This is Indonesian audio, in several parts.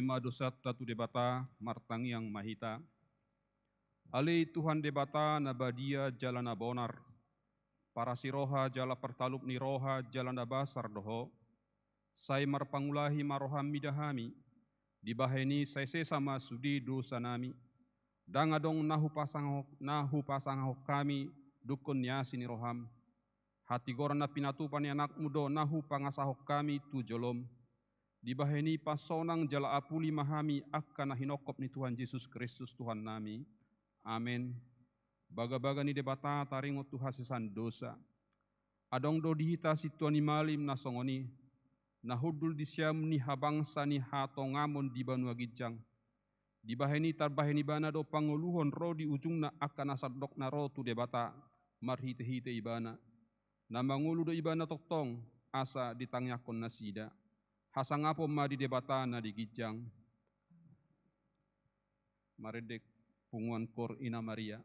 sima dosat tatu debata martang yang mahita. Ali Tuhan debata nabadia jalana bonar. Para siroha jala pertalup ni roha jalana basar doho. Sai marpangulahi maroham midahami. Dibaheni sai sesama sudi dosa nami. Dangadong nahu pasang hok kami dukun nyasi ni roham. Hati gorana pinatupan anak mudo nahu pangasahok kami tu jolom. Dibaheni pasonang jala apuli mahami akan hinokop ni Tuhan Yesus Kristus Tuhan nami. Amin. Baga-baga ni debata taringot tu hasisan dosa. Adong do dihita si Tuhan imalim nasongoni. Nahudul disyam ni habangsa ni hatongamon di banua gijang. Dibaheni tarbaheni bana do panguluhon ro di ujung na akan asadok na ro tu debata. Marhite-hite ibana. Namangulu do ibana toktong asa ditanyakon nasida. Hasangapo ma di debata na di gijang. Maredek punguan kor ina Maria.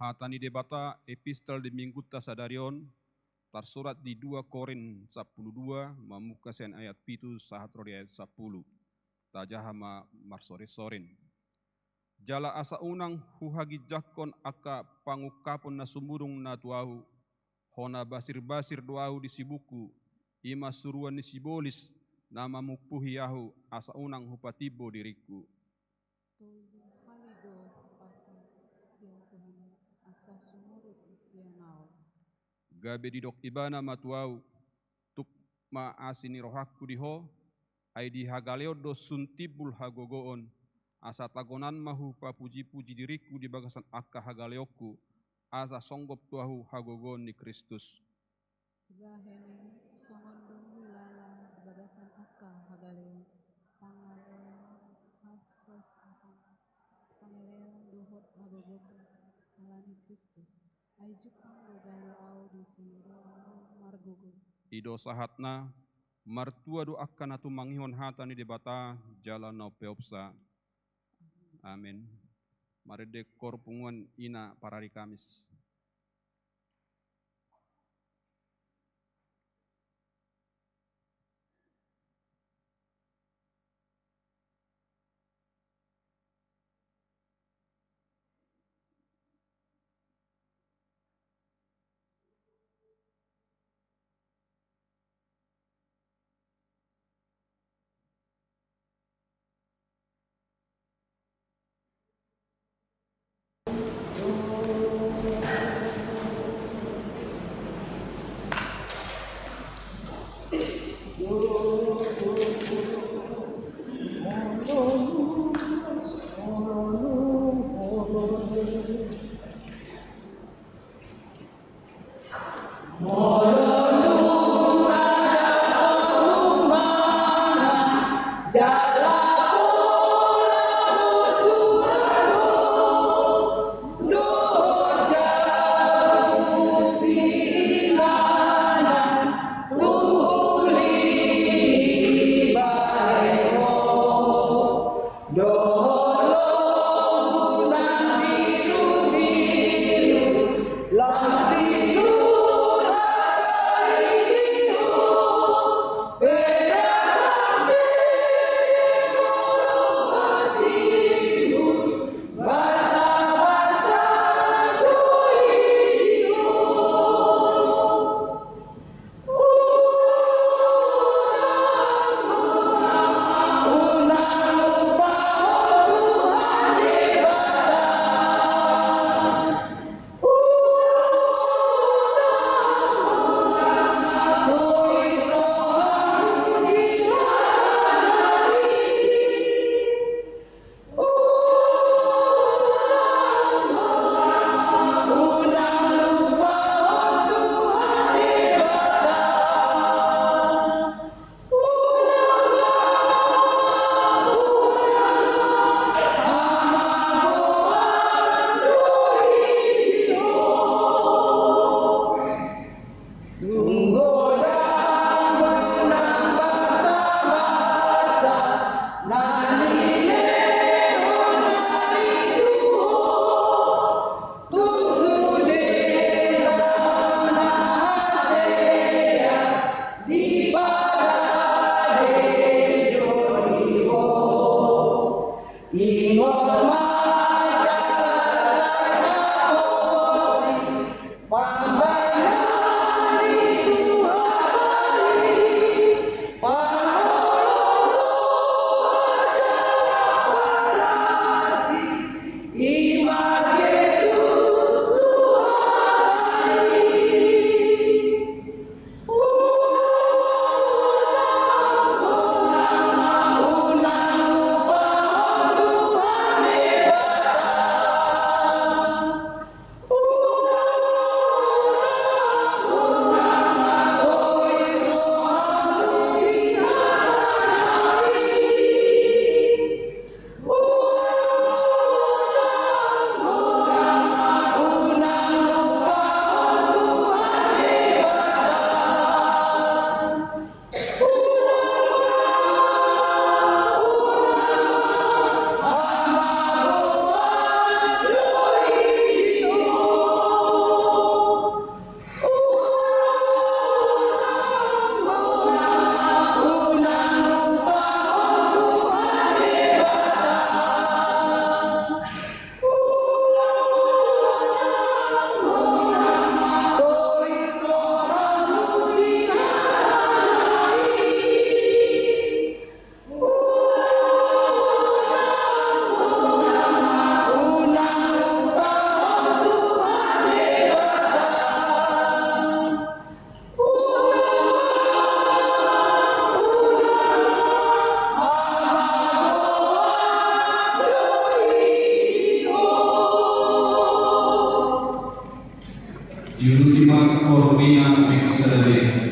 Hatani debata epistel di minggu tasadarion tersurat di 2 Korin 12 mamuka sen ayat pitu sahat rodi ayat 10. Tajahama marsoresorin. Jala asa unang huhagi jakon aka pangukapon na sumurung na tuahu. Hona basir-basir doahu di sibuku. Ima suruan ni sibolis nama mupuhi yahu asa unang hupatibo diriku. Gabe didok ibana matuau tuk maasini rohaku diho ai di hagaleodo suntibul hagogoon asa tagonan mahu papuji-puji diriku di bagasan akka hagaleoku asa songgop tuahu hagogoon ni Kristus. Gahene songon dumulala di bagasan akka hagaleo pangaleo hasos pangaleo duhot hagogoku alani Kristus. Aijuk panggogalo audisi margogo. Ido sahatna martua doakan atu manghihon hatani debata jalan no peopsa. Amin. Mari dekor punguan ina parari Kamis. Ultima Corvina Pixelade.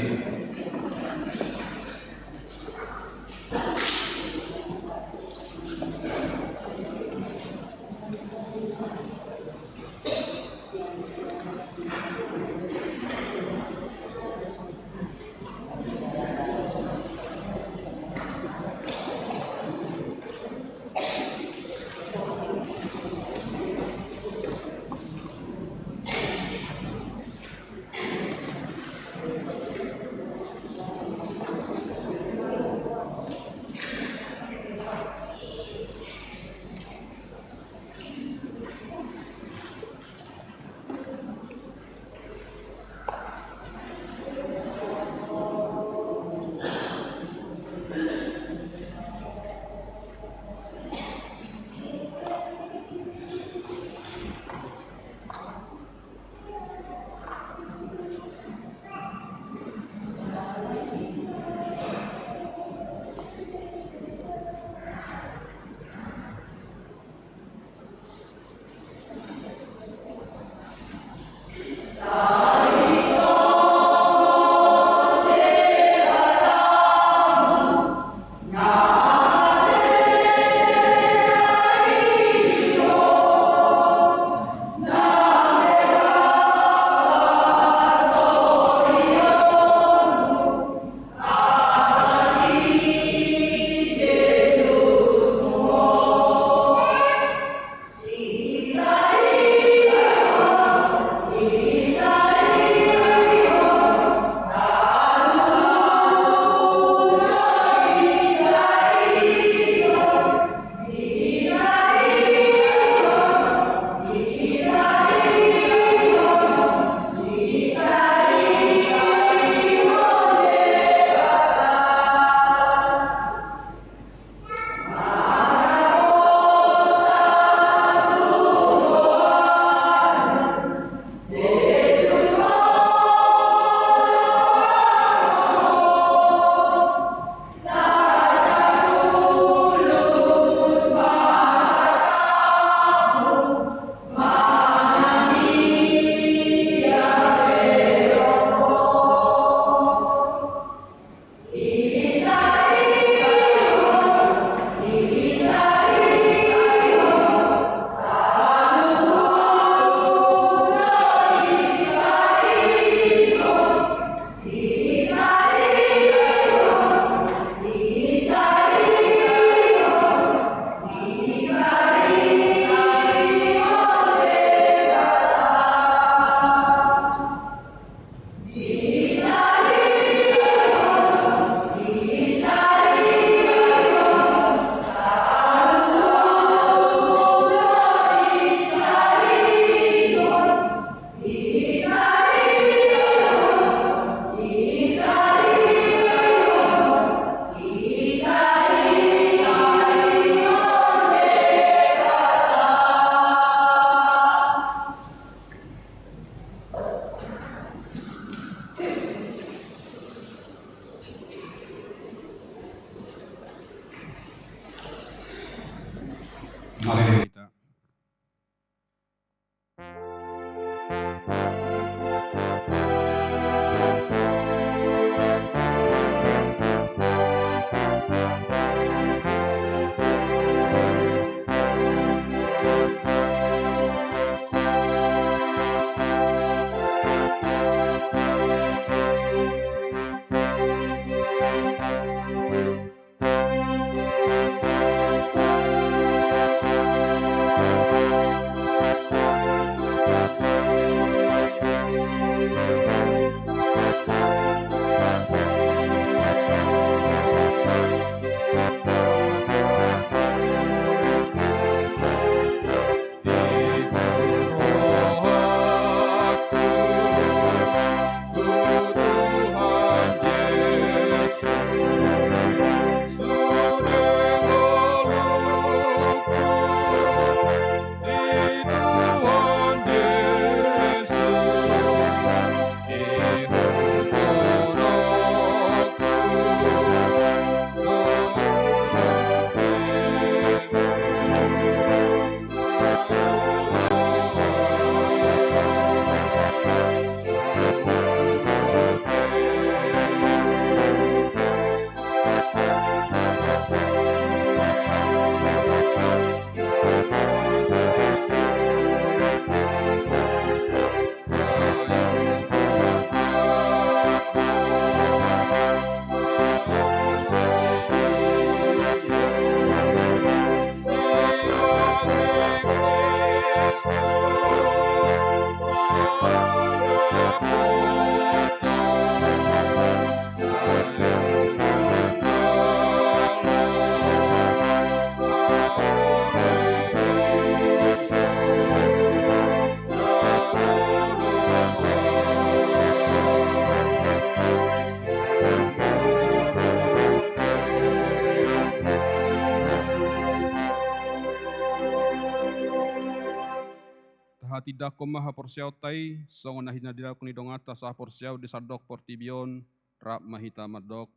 tidak ko maha porsiaw tay, songo na hinadila ko ni dongata sa porsiaw di sadok portibion, rap mahita madok.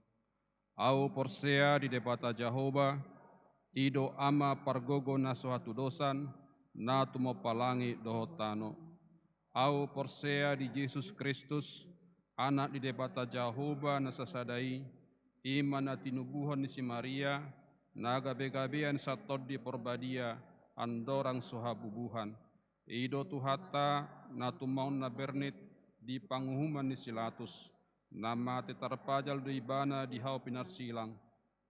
Au porsea di debata Jehovah, ido ama pargogo na suatu dosan, na tumo palangi dohotano. Au porsea di Yesus Kristus, anak di debata Jehovah na sasadai, iman na tinubuhan ni si Maria, na gabe-gabean sa tod di porbadia, andorang suhabubuhan. Ido tuhata na tumaon na bernit di panguhuman ni Silatus, na mati tarpajal do ibana di hau pinarsilang,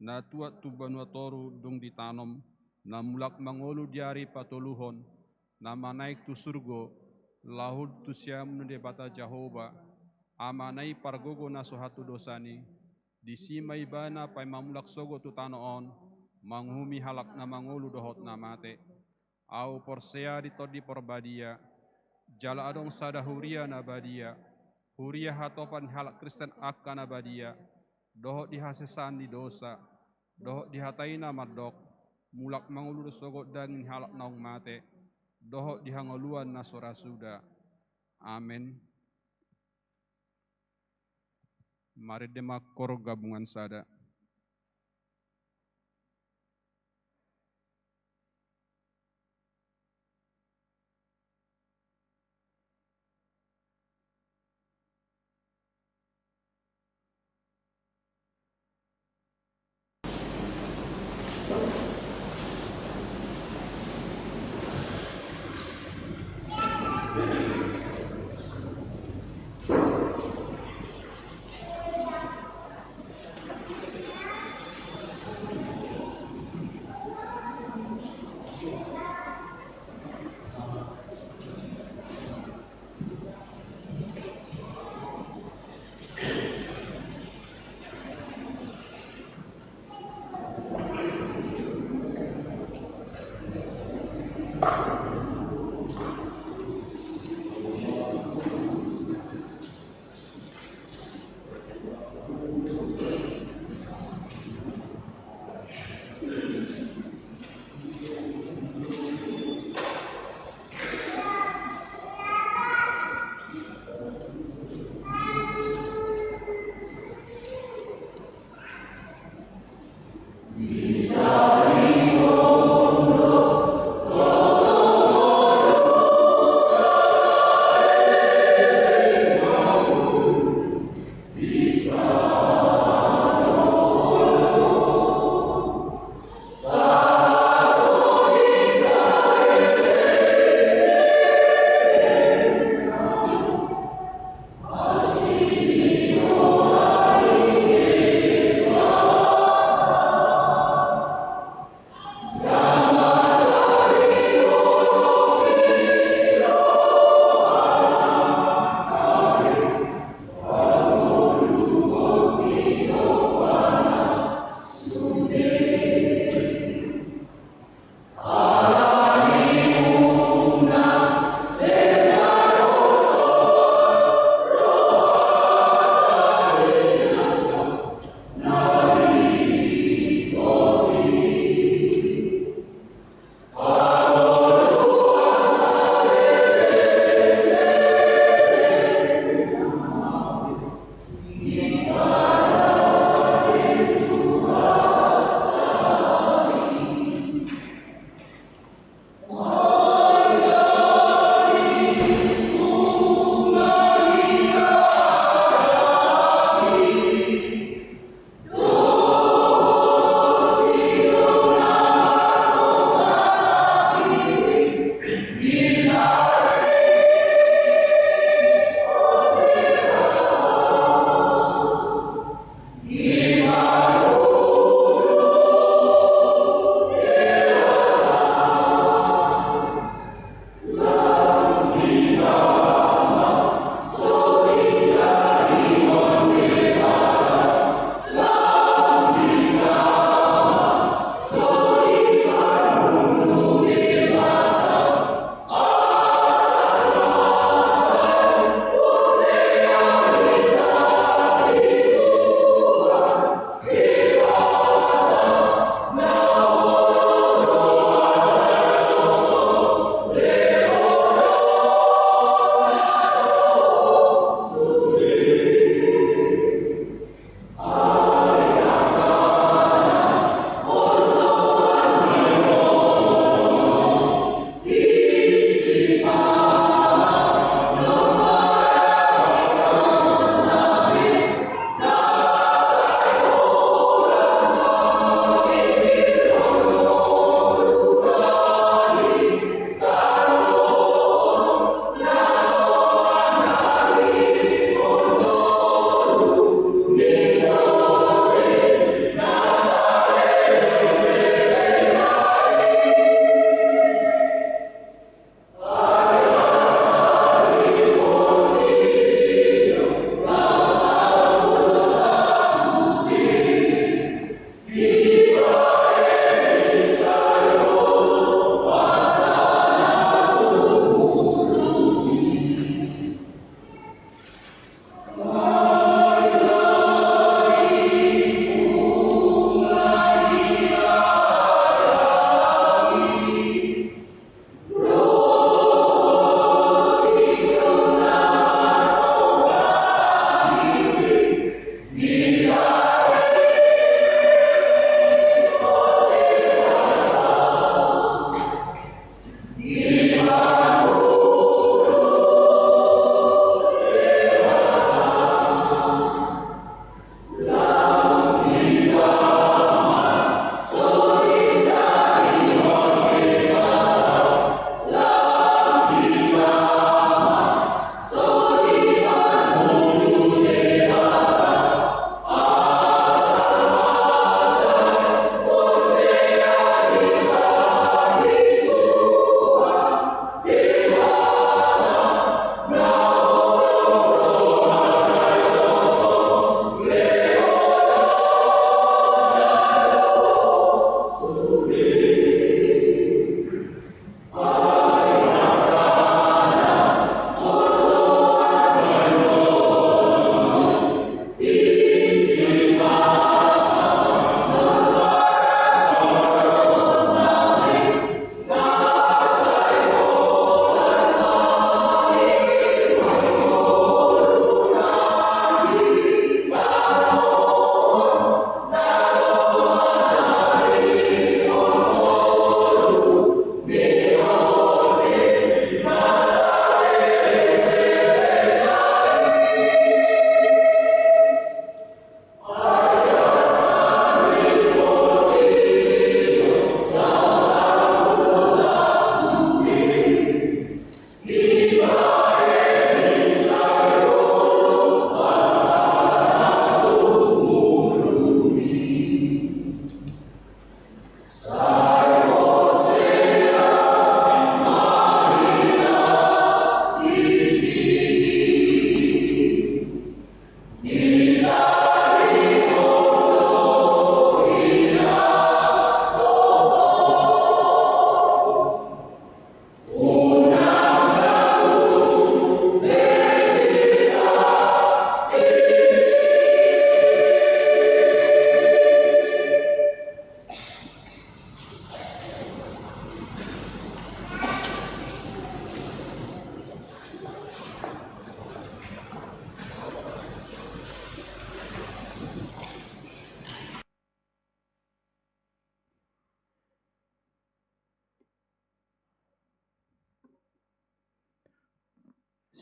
na tuat tu banua toru dung ditanom, na mulak mangolu diari patuluhon, na manaik tu surgo, lahud tu siam nu debata Jehovah, amanai pargogo na suhatu dosani, di simai bana pai mamulak sogo tu tanoon, manghumi halak na mangolu dohot na mate. Au porsea di todi porbadia, jala adong sada huria na badia, huria hatopan halak Kristen akka na badia, dohot dihasesan di dosa, dohot dihataina madok, mulak mangulu sogot dangin halak naung mate, dohot dihangoluan na sorasuda. Amin. Mari demakor gabungan sada.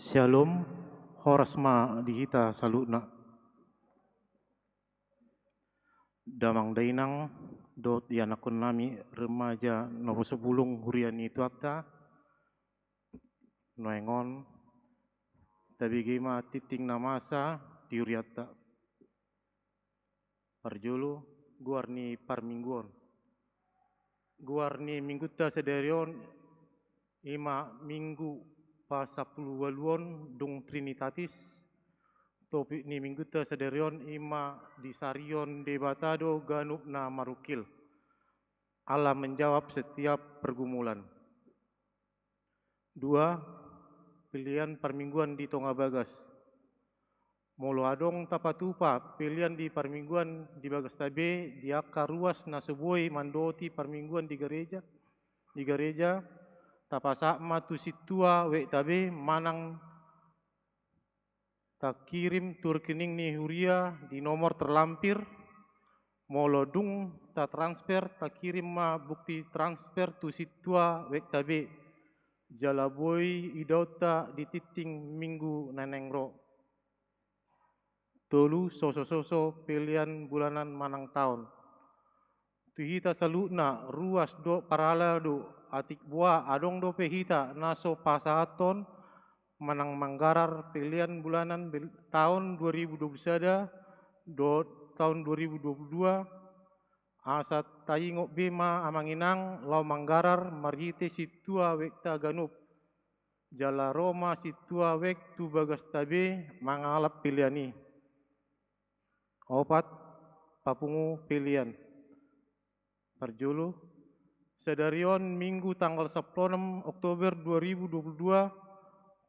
Shalom, horasma dihita salutna. Damang dainang dot yanakon nami remaja nopo sebulung huriani tuakta noengon tabigima titing namasa diuriata parjulu guarni parmingguon guarni mingguta sederion ima minggu pasapulu waluon dung trinitatis topik ni mingguta sederion ima disarion debatado ganup na marukil. Allah menjawab setiap pergumulan. 2. Pilihan permingguan di Tonga Bagas. Molo adong tapatupa pilihan di permingguan di Bagas Tabe diaka ruas na sebuai mandoti permingguan di gereja tapasak matu situa wek tabe manang tak kirim turkening ni huria di nomor terlampir molo dung ta transfer tak kirim ma bukti transfer tu situa wek tabe jalaboi idauta di titing minggu nenengro tolu soso pilihan bulanan manang tahun tuhita salutna ruas do parala do atik buah adong do pehita naso pasaton manang manggarar pilihan bulanan tahun 2021 do tahun 2022 asat tayingok bema amanginang lau manggarar marhite situa wekta ganup jala Roma situa wek tu Bagas Tabe mangalap pilihan. 4. Papungu pilihan parjulu sedarion minggu tanggal 16 Oktober 2022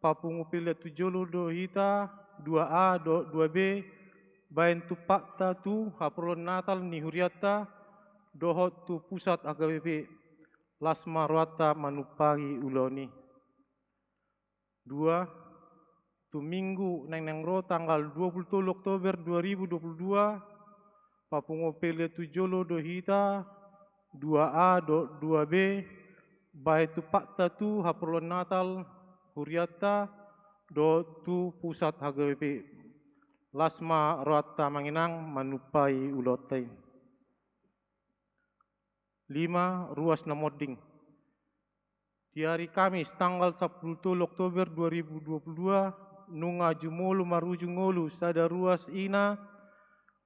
papungu pilihan tujulu do hita 2A do 2B bain tu pakta tu haprolon natal ni huriata dohot tu pusat AKBP lasma ruata manupagi uloni. 2. Tu minggu neng tanggal 27 Oktober 2022 papungu pilihan tujulu do hita 2A do 2B bain tu pakta tu haprolon natal huriata do tu pusat HGWP lasma ruata manginang manupai ulotai. 5. Ruas namoding di hari Kamis tanggal 10 Oktober 2022 nunga jumolu maruju ngolu sada ruas ina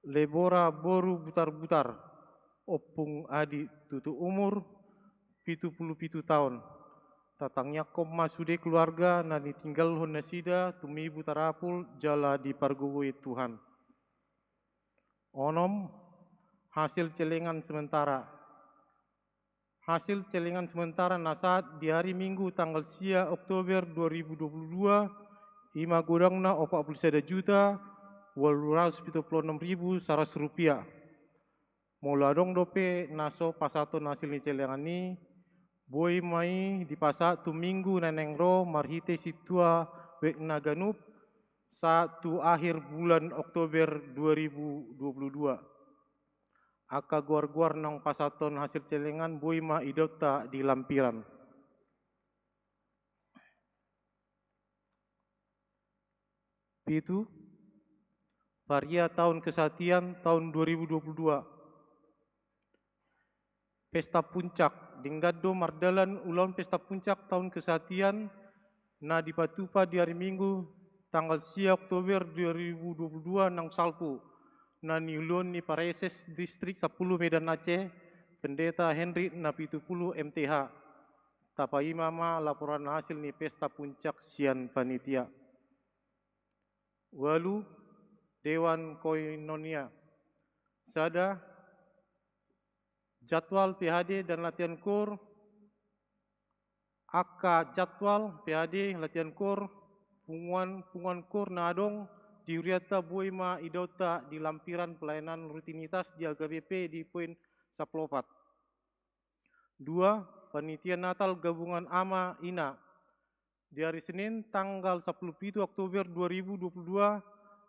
lebora boru butar-butar opung adi tutu umur 77 tahun tatangnya koma sude keluarga na ditinggal honna sida tumi butarapul jala di pargowoi Tuhan. 6. Hasil celengan sementara. Hasil celengan sementara nasat di hari Minggu tanggal sia Oktober 2022 ima gudangna 41 juta 876.100 rupiah. Moladong dope naso pasato hasil ni celengan ni boy mai di pasak tu minggu nenengro marhite situa wek naganup satu akhir bulan Oktober 2022. Aka guar-guar nang pasaton hasil celengan boy ma idota di lampiran. Itu Varia tahun kesatian tahun 2022. Pesta puncak Dinggado Mardalan ulang pesta puncak tahun kesatian na dipatupa di hari Minggu tanggal 10 Oktober 2022 nang Salpu na niulun ni Pareses Distrik 10 Medan Aceh Pendeta Henry na 70 MTH tapai mama laporan hasil ni pesta puncak sian panitia. Walu Dewan Koinonia. Sada jadwal PHD dan latihan KUR. Akka jadwal PHD latihan KUR punguan KUR nadong di Uriata Boima Idota di lampiran pelayanan rutinitas di AGBP di poin 14. 2. Panitia Natal Gabungan AMA INA di hari Senin tanggal 17 Oktober 2022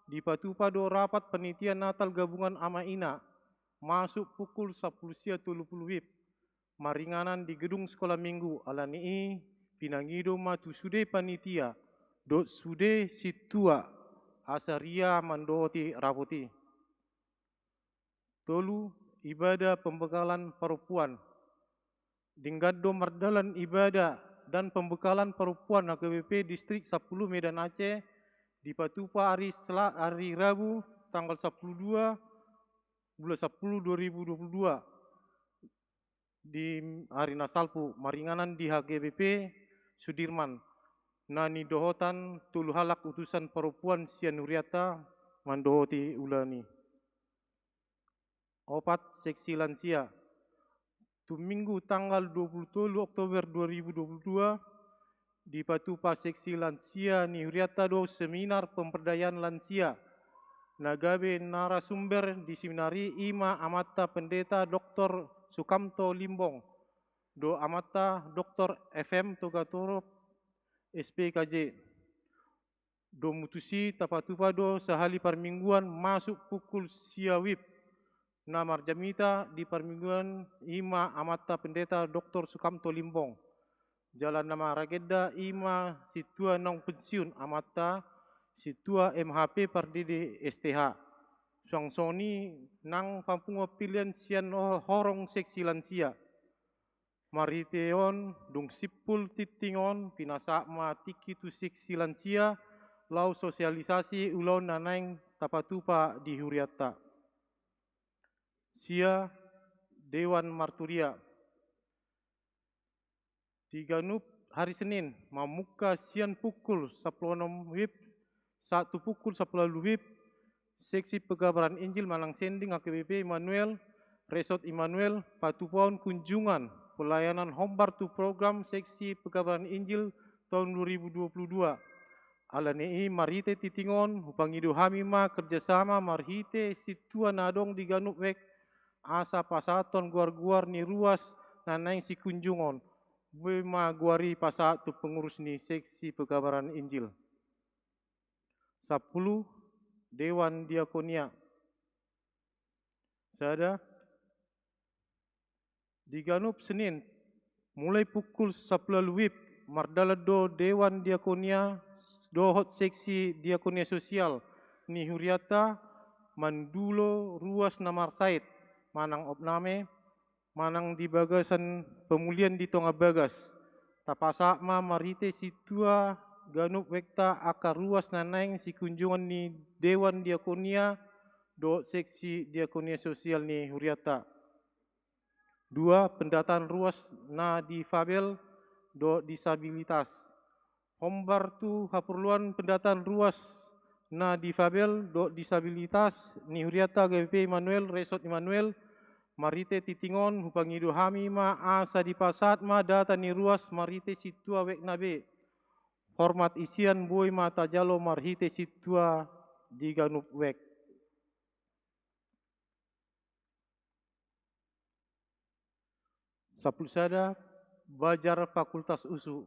di Patupado rapat Panitia Natal Gabungan AMA INA masuk pukul 10.30 WIB maringanan di gedung sekolah minggu alani pinangido matu sude panitia dot sude situa asaria mandoti rapoti. Tolu ibadah pembekalan perempuan Dinggado Mardalan ibadah dan pembekalan perempuan AKBP Distrik 10 Medan Aceh di Patupa hari Rabu tanggal 12 bulan 10 2022 di hari Nasalpu maringanan di HGBP Sudirman nani dohotan tulu halak utusan perempuan Sianuriata mandohoti ulani. 4. Seksi lansia Minggu tanggal 27 Oktober 2022 di Patupa Seksi Lansia Niuriata do seminar pemberdayaan lansia nagabe narasumber di seminari Ima Amata Pendeta Dr. Sukamto Limbong do Amata Dr. FM Togatoro SPKJ do mutusi tapatupa do sehali permingguan masuk pukul siawib na marjamita di permingguan Ima Amata Pendeta Dr. Sukamto Limbong jalan nama Rageda Ima situa nong pensiun Amata situa MHP Pardede STH Songsoni nang Pampung pilihan sian horong seksi lansia Mariteon dung sipul titingon pinasa matiki tu seksi lansia lau sosialisasi ulau naneng tapatupa di Huriata. Sia Dewan Marturia di Ganup hari Senin mamuka sian pukul 16 WIB 1 pukul 10 WIB Seksi Pegabaran Injil Malang Sending AKBP Immanuel Resort Immanuel Patupaun kunjungan pelayanan hombar tu program Seksi Pegabaran Injil tahun 2022 Alanei marite titingon hupangido hamima kerjasama marhite situa nadong di Ganup wek asa pasaton guar-guar ni ruas nanang si kunjungon bema guari pasatu pengurus ni Seksi Pegabaran Injil. 10. Dewan Diakonia. Sada di Ganup Senin mulai pukul 10 WIB Mardalado Dewan Diakonia dohot Seksi Diakonia Sosial ni Huriata mandulo ruas Namar Said manang opname manang di bagasan pemulihan di Tonga Bagas tapasa ma marite situa Ganup wekta akar ruas naneng si kunjungan ni Dewan Diakonia do Seksi Diakonia Sosial ni Huriata. 2. Pendataan ruas na difabel do disabilitas. Hombar tu haperluan pendataan ruas na difabel do disabilitas ni Huriata GBP Immanuel Resort Immanuel marite titingon hupangido hami ma asa dipasat ma data ni ruas marite situa wek nabe. Hormat isian boy mata jalo marhite situa di Ganup wek. Sapulsada Bajar Fakultas USU.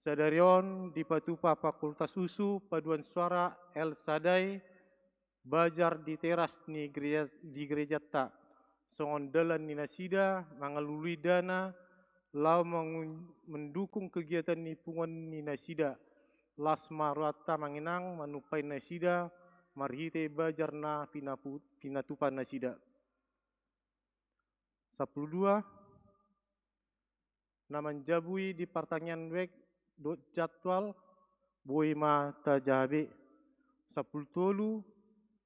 Sadarion di Patupa Fakultas USU paduan suara El Sadai Bajar di teras ni gereja ta. Songon dalan ni nasida mangalului dana lau mendukung kegiatan nipungan ni nasida lasma rata manginang manupai nasida marhite bajar na pinatupan nasida. 12. Naman jabui di pertanyaan wek do jadwal boima tajabe 10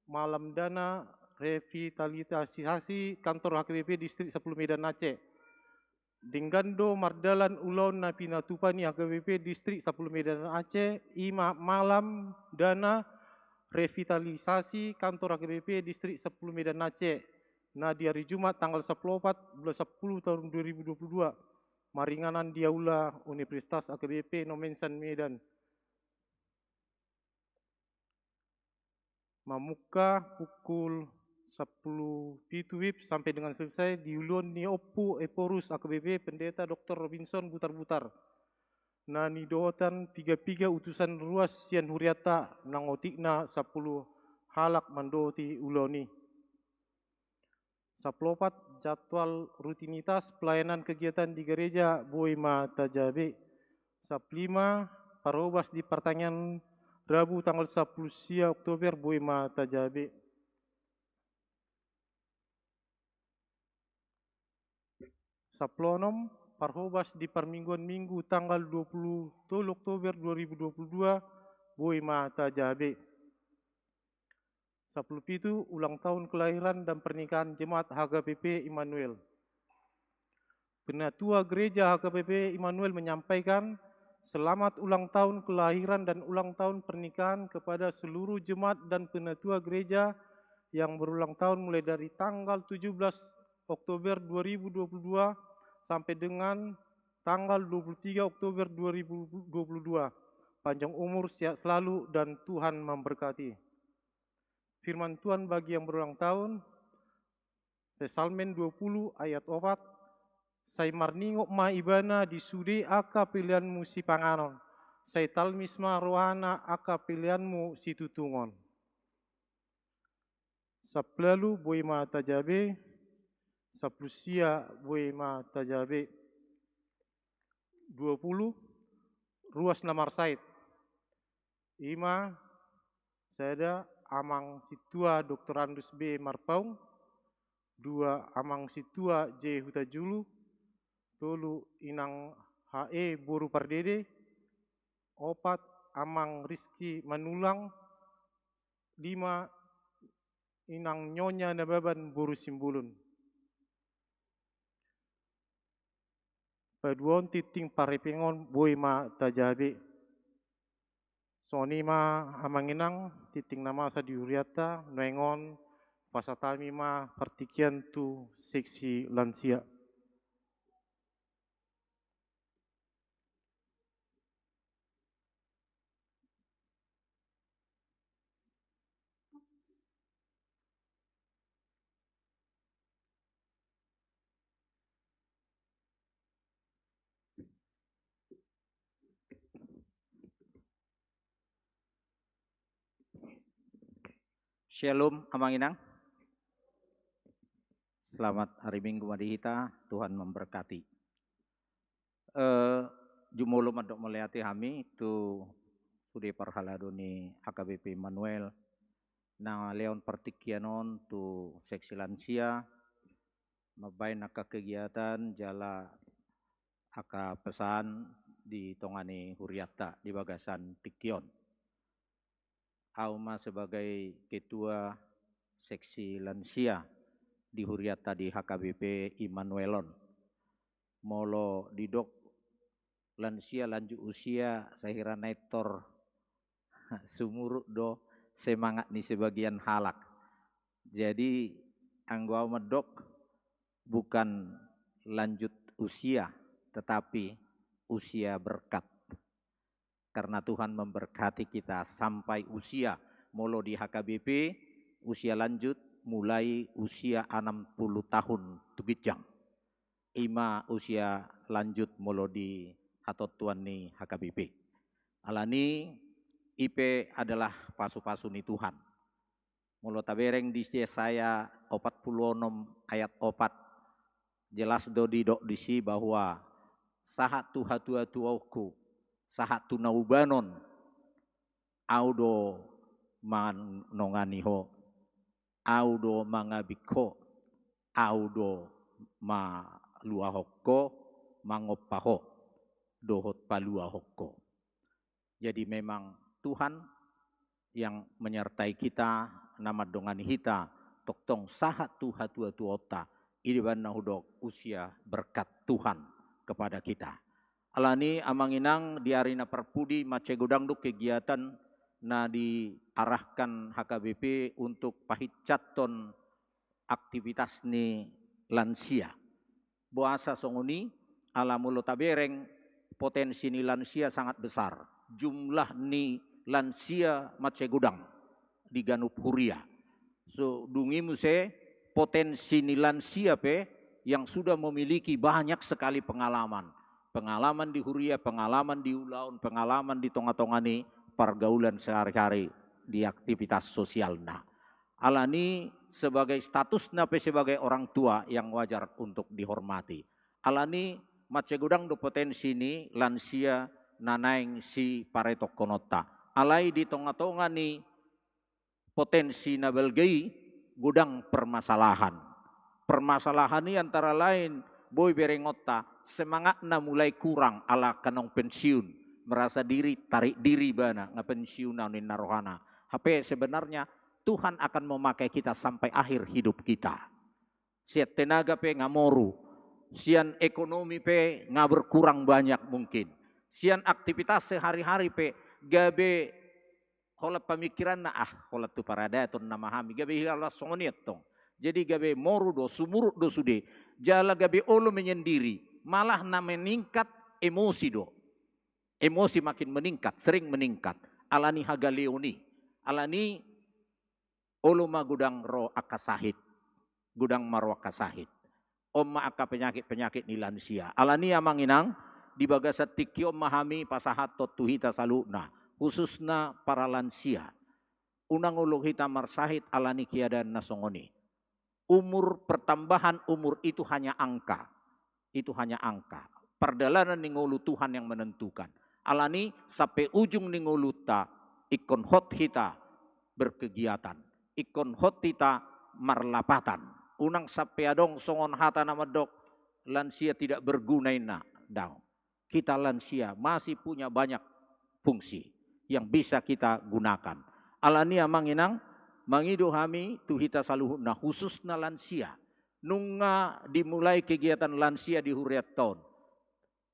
malam dana revitalisasi kantor HKBP distrik 10 Medan Aceh. Dinggando mardalan ulon na pinatupani HKBP distrik 10 Medan Aceh ima malam dana revitalisasi kantor HKBP distrik 10 Medan Aceh. Nah di hari Jumat tanggal 14 bulan 10 tahun 2022. Maringanan di Aula Universitas HKBP Nomensan Medan. Mamuka pukul 10 WIB sampai dengan selesai di ulun ni Oppu Eporus AKBP Pendeta Dr. Robinson Butar-Butar. Nani dohotan 3 utusan ruas sian huriata nangotikna 10 halak mandoti uloni. 14 jadwal rutinitas pelayanan kegiatan di gereja Boima Tajabe. 15 parobas di pertanyaan Rabu tanggal 10 Oktober Boima Tajabe. 16 parhobas di permingguan minggu tanggal 20 Oktober 2022 Boima Tajabe. 17 ulang tahun kelahiran dan pernikahan jemaat HKBP Immanuel. Penatua Gereja HKBP Immanuel menyampaikan selamat ulang tahun kelahiran dan ulang tahun pernikahan kepada seluruh jemaat dan penatua gereja yang berulang tahun mulai dari tanggal 17 Oktober 2022 sampai dengan tanggal 23 Oktober 2022. Panjang umur, sehat selalu, dan Tuhan memberkati. Firman Tuhan bagi yang berulang tahun, Psalmen 20 ayat 4, Sai marningok ma ibana di sude aka pilihanmu si panganon, sai talmisma rohana aka pilihanmu si tutungon. Saplalu Boima Tajabe, Saplusia Boima Tajabe. 20 ruas Namar Said. 5 saya Amang Situa Dr. Andus B. Marpaung. 2 Amang Situa J. Hutajulu. 3 Inang HE Boru Pardede. 4 Amang Rizki Manulang. 5 Inang Nyonya Nababan Boru Simbulun. Paduan titing parepengon Boima Tajabe. Soni ma amanginang titing nama sa diuriata noengon pasatami ma partikian tu seksi lansia. Shalom Amanginang. Selamat hari Minggu Madihita, Tuhan memberkati. Jumolo madok melihat kami tu sudah parhaladoni HKBP Immanuel na leon partikianon tu seksi lansia mabay naka kegiatan jala aka pesan di tongani huriata di bagasan Tikion. Auma sebagai ketua seksi lansia di huriata di HKBP Immanuelon. Molo didok lansia lanjut usia sahira naitor sumuruk do semangat ni sebagian halak. Jadi anggau medok bukan lanjut usia tetapi usia berkat. Karena Tuhan memberkati kita sampai usia molo di HKBP usia lanjut mulai usia 60 tahun tugijang. Ima usia lanjut molo di hatotuan ni HKBP. Alani IP adalah pasu-pasu ni Tuhan. Molo tabereng di saya 46 ayat 4 jelas do disi bahwa sahat tuha tuauku sahat tunaubanon audo manonganiho audo mangabiko audo ma luahoko mangopaho dohot paluahoko. Jadi memang Tuhan yang menyertai kita, nama dongan hita, toktong sahat Tuhan tua tuota, iriban nahudok usia berkat Tuhan kepada kita. Alani amanginang di arena perpudi macegudangduk kegiatan na diarahkan HKBP untuk pahitcaton aktivitas ni lansia. Boasa songuni alamulo tabereng potensi ni lansia sangat besar. Jumlah ni lansia macegudang di Ganup Huria. So dungimu se potensi ni lansia pe yang sudah memiliki banyak sekali pengalaman. Pengalaman di Huria, pengalaman di Ulaun, pengalaman di tonga-tongani pergaulan sehari-hari di aktivitas sosialna. Alani sebagai statusna pe sebagai orang tua yang wajar untuk dihormati. Alani macegudang do potensi ni lansia nanaing si paretok konota. Alai di tonga-tonga ni potensi na belgei gudang permasalahan. Permasalahan ini antara lain boy berengota semangatna mulai kurang ala kanong pensiun. Merasa diri tarik diri bana ngapensiunan ni narohana. HP sebenarnya Tuhan akan memakai kita sampai akhir hidup kita. Siat tenaga pe ngamoru. Sian ekonomi pe berkurang banyak mungkin. Sian aktivitas sehari-hari pe gabe holat pemikiran na holat tu parada tu namahami gabe hiala songoniat tong. Jadi gabe moru do sumurut do sude. Jala gabe olo menyendiri. Malah na meningkat emosi do. Emosi makin meningkat, sering meningkat. Alani hagaleoni. Alani olo ma gudang ro akasahit. Gudang maro akasahit. Omma aka penyakit-penyakit ni lansia. Alani amanginang di bagasat tikyo mahami pasahat tuhita saluna. Khususna para lansia. Unang ulo hita marsahit alani kiadan nasongoni. Umur pertambahan umur itu hanya angka. Itu hanya angka. Perdalanan ningolu Tuhan yang menentukan. Alani sampai ujung ningolu ta ikon hot hita berkegiatan. Ikon hot hita marlapatan. Unang sampai adong songon hata nama dok lansia tidak berguna ina daw. Kita lansia masih punya banyak fungsi yang bisa kita gunakan. Alani amanginang mangido hami tuhita saluhuna khususna lansia. Nunga dimulai kegiatan lansia di Huriat tahun.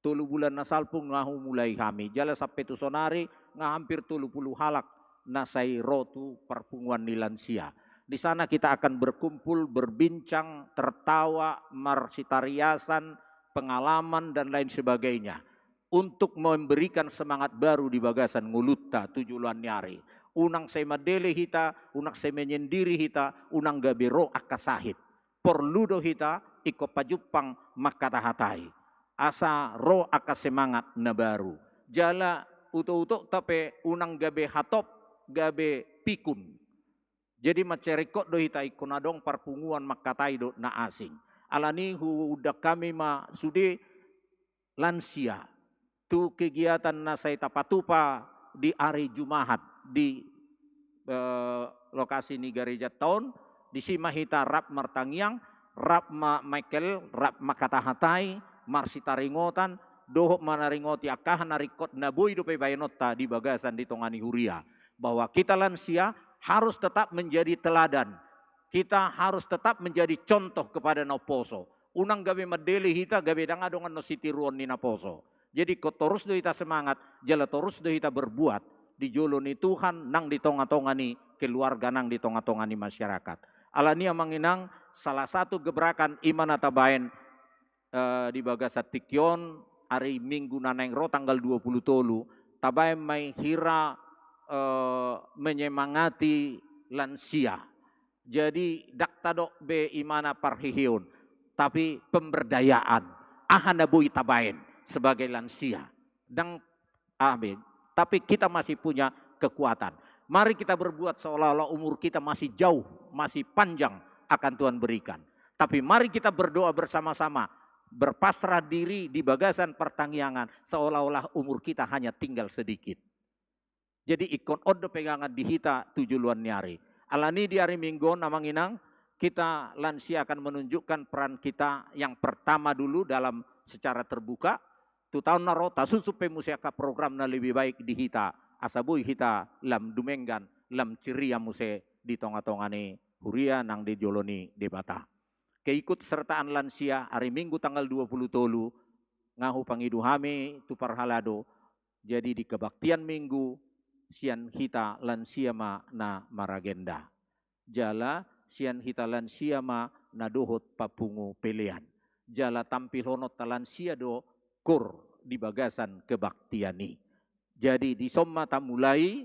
3 bulan nasalpung ngahu mulai kami. Jala sampai tu sonari nga hampir 30 halak nasai rotu perpunguan ni lansia. Di sana kita akan berkumpul, berbincang, tertawa, marsitariasan, pengalaman dan lain sebagainya. Untuk memberikan semangat baru di bagasan ngulutta 7 nyari. Unang saya madele hita, unang saya menyendiri hita, unang gabiro akasahit. Perludo hita, iko pajupang makatahatai. Asa ro aka semangat na baru. Jala uto-uto tapi unang gabe hatop, gabe pikun. Jadi macerikot do hita ikonadong parpunguan makatai do na asing. Alani udah kami ma sude lansia. Tu kegiatan na saya tapatupa di hari Jumahat di lokasi ni gereja tahun di simahita rap martangiang, rap ma Michael, rap makatahatai, marsitaringotan, dohok manaringoti akahan narikot naboy do pe bayanota di bagasan di tongani Huria. Bahwa kita lansia harus tetap menjadi teladan. Kita harus tetap menjadi contoh kepada Naposo. Unang gabe madeli hita gabe danga dongan no sitiruon ni Naposo. Jadi kau terus do hita semangat, jala terus do hita berbuat di jolo ni Tuhan nang di tonga-tonga ni keluarga nang di tonga-tonga ni masyarakat. Alani amanginang salah satu gebrakan iman atabain di bagasat tikyon hari Minggu naneng ro tanggal 20 tolu tabain may hira menyemangati lansia. Jadi daktadok be imana parhihiun tapi pemberdayaan ahana bui tabain sebagai lansia dan amin. Tapi kita masih punya kekuatan. Mari kita berbuat seolah-olah umur kita masih jauh, masih panjang akan Tuhan berikan. Tapi mari kita berdoa bersama-sama, berpasrah diri di bagasan pertanggiangan seolah-olah umur kita hanya tinggal sedikit. Jadi ikon odo pegangan di hita 7 nyari. Alani di hari Minggu namanginang kita lansia akan menunjukkan peran kita yang pertama dulu dalam secara terbuka. Tu tahun naro ta susupe museka program na lebih baik di hita. Asabui hita lam dumenggan lam ceria muse di tonga-tongane huria nang di joloni debata. Keikut sertaan lansia hari Minggu tanggal 20 tolu ngahu pangiduhame tu parhalado. Jadi di kebaktian Minggu sian hita lansia ma na maragenda. Jala sian hita lansia ma na dohot papungu pelean. Jala tampil honot talansia do kur di bagasan kebaktiani. Jadi di somma tamulai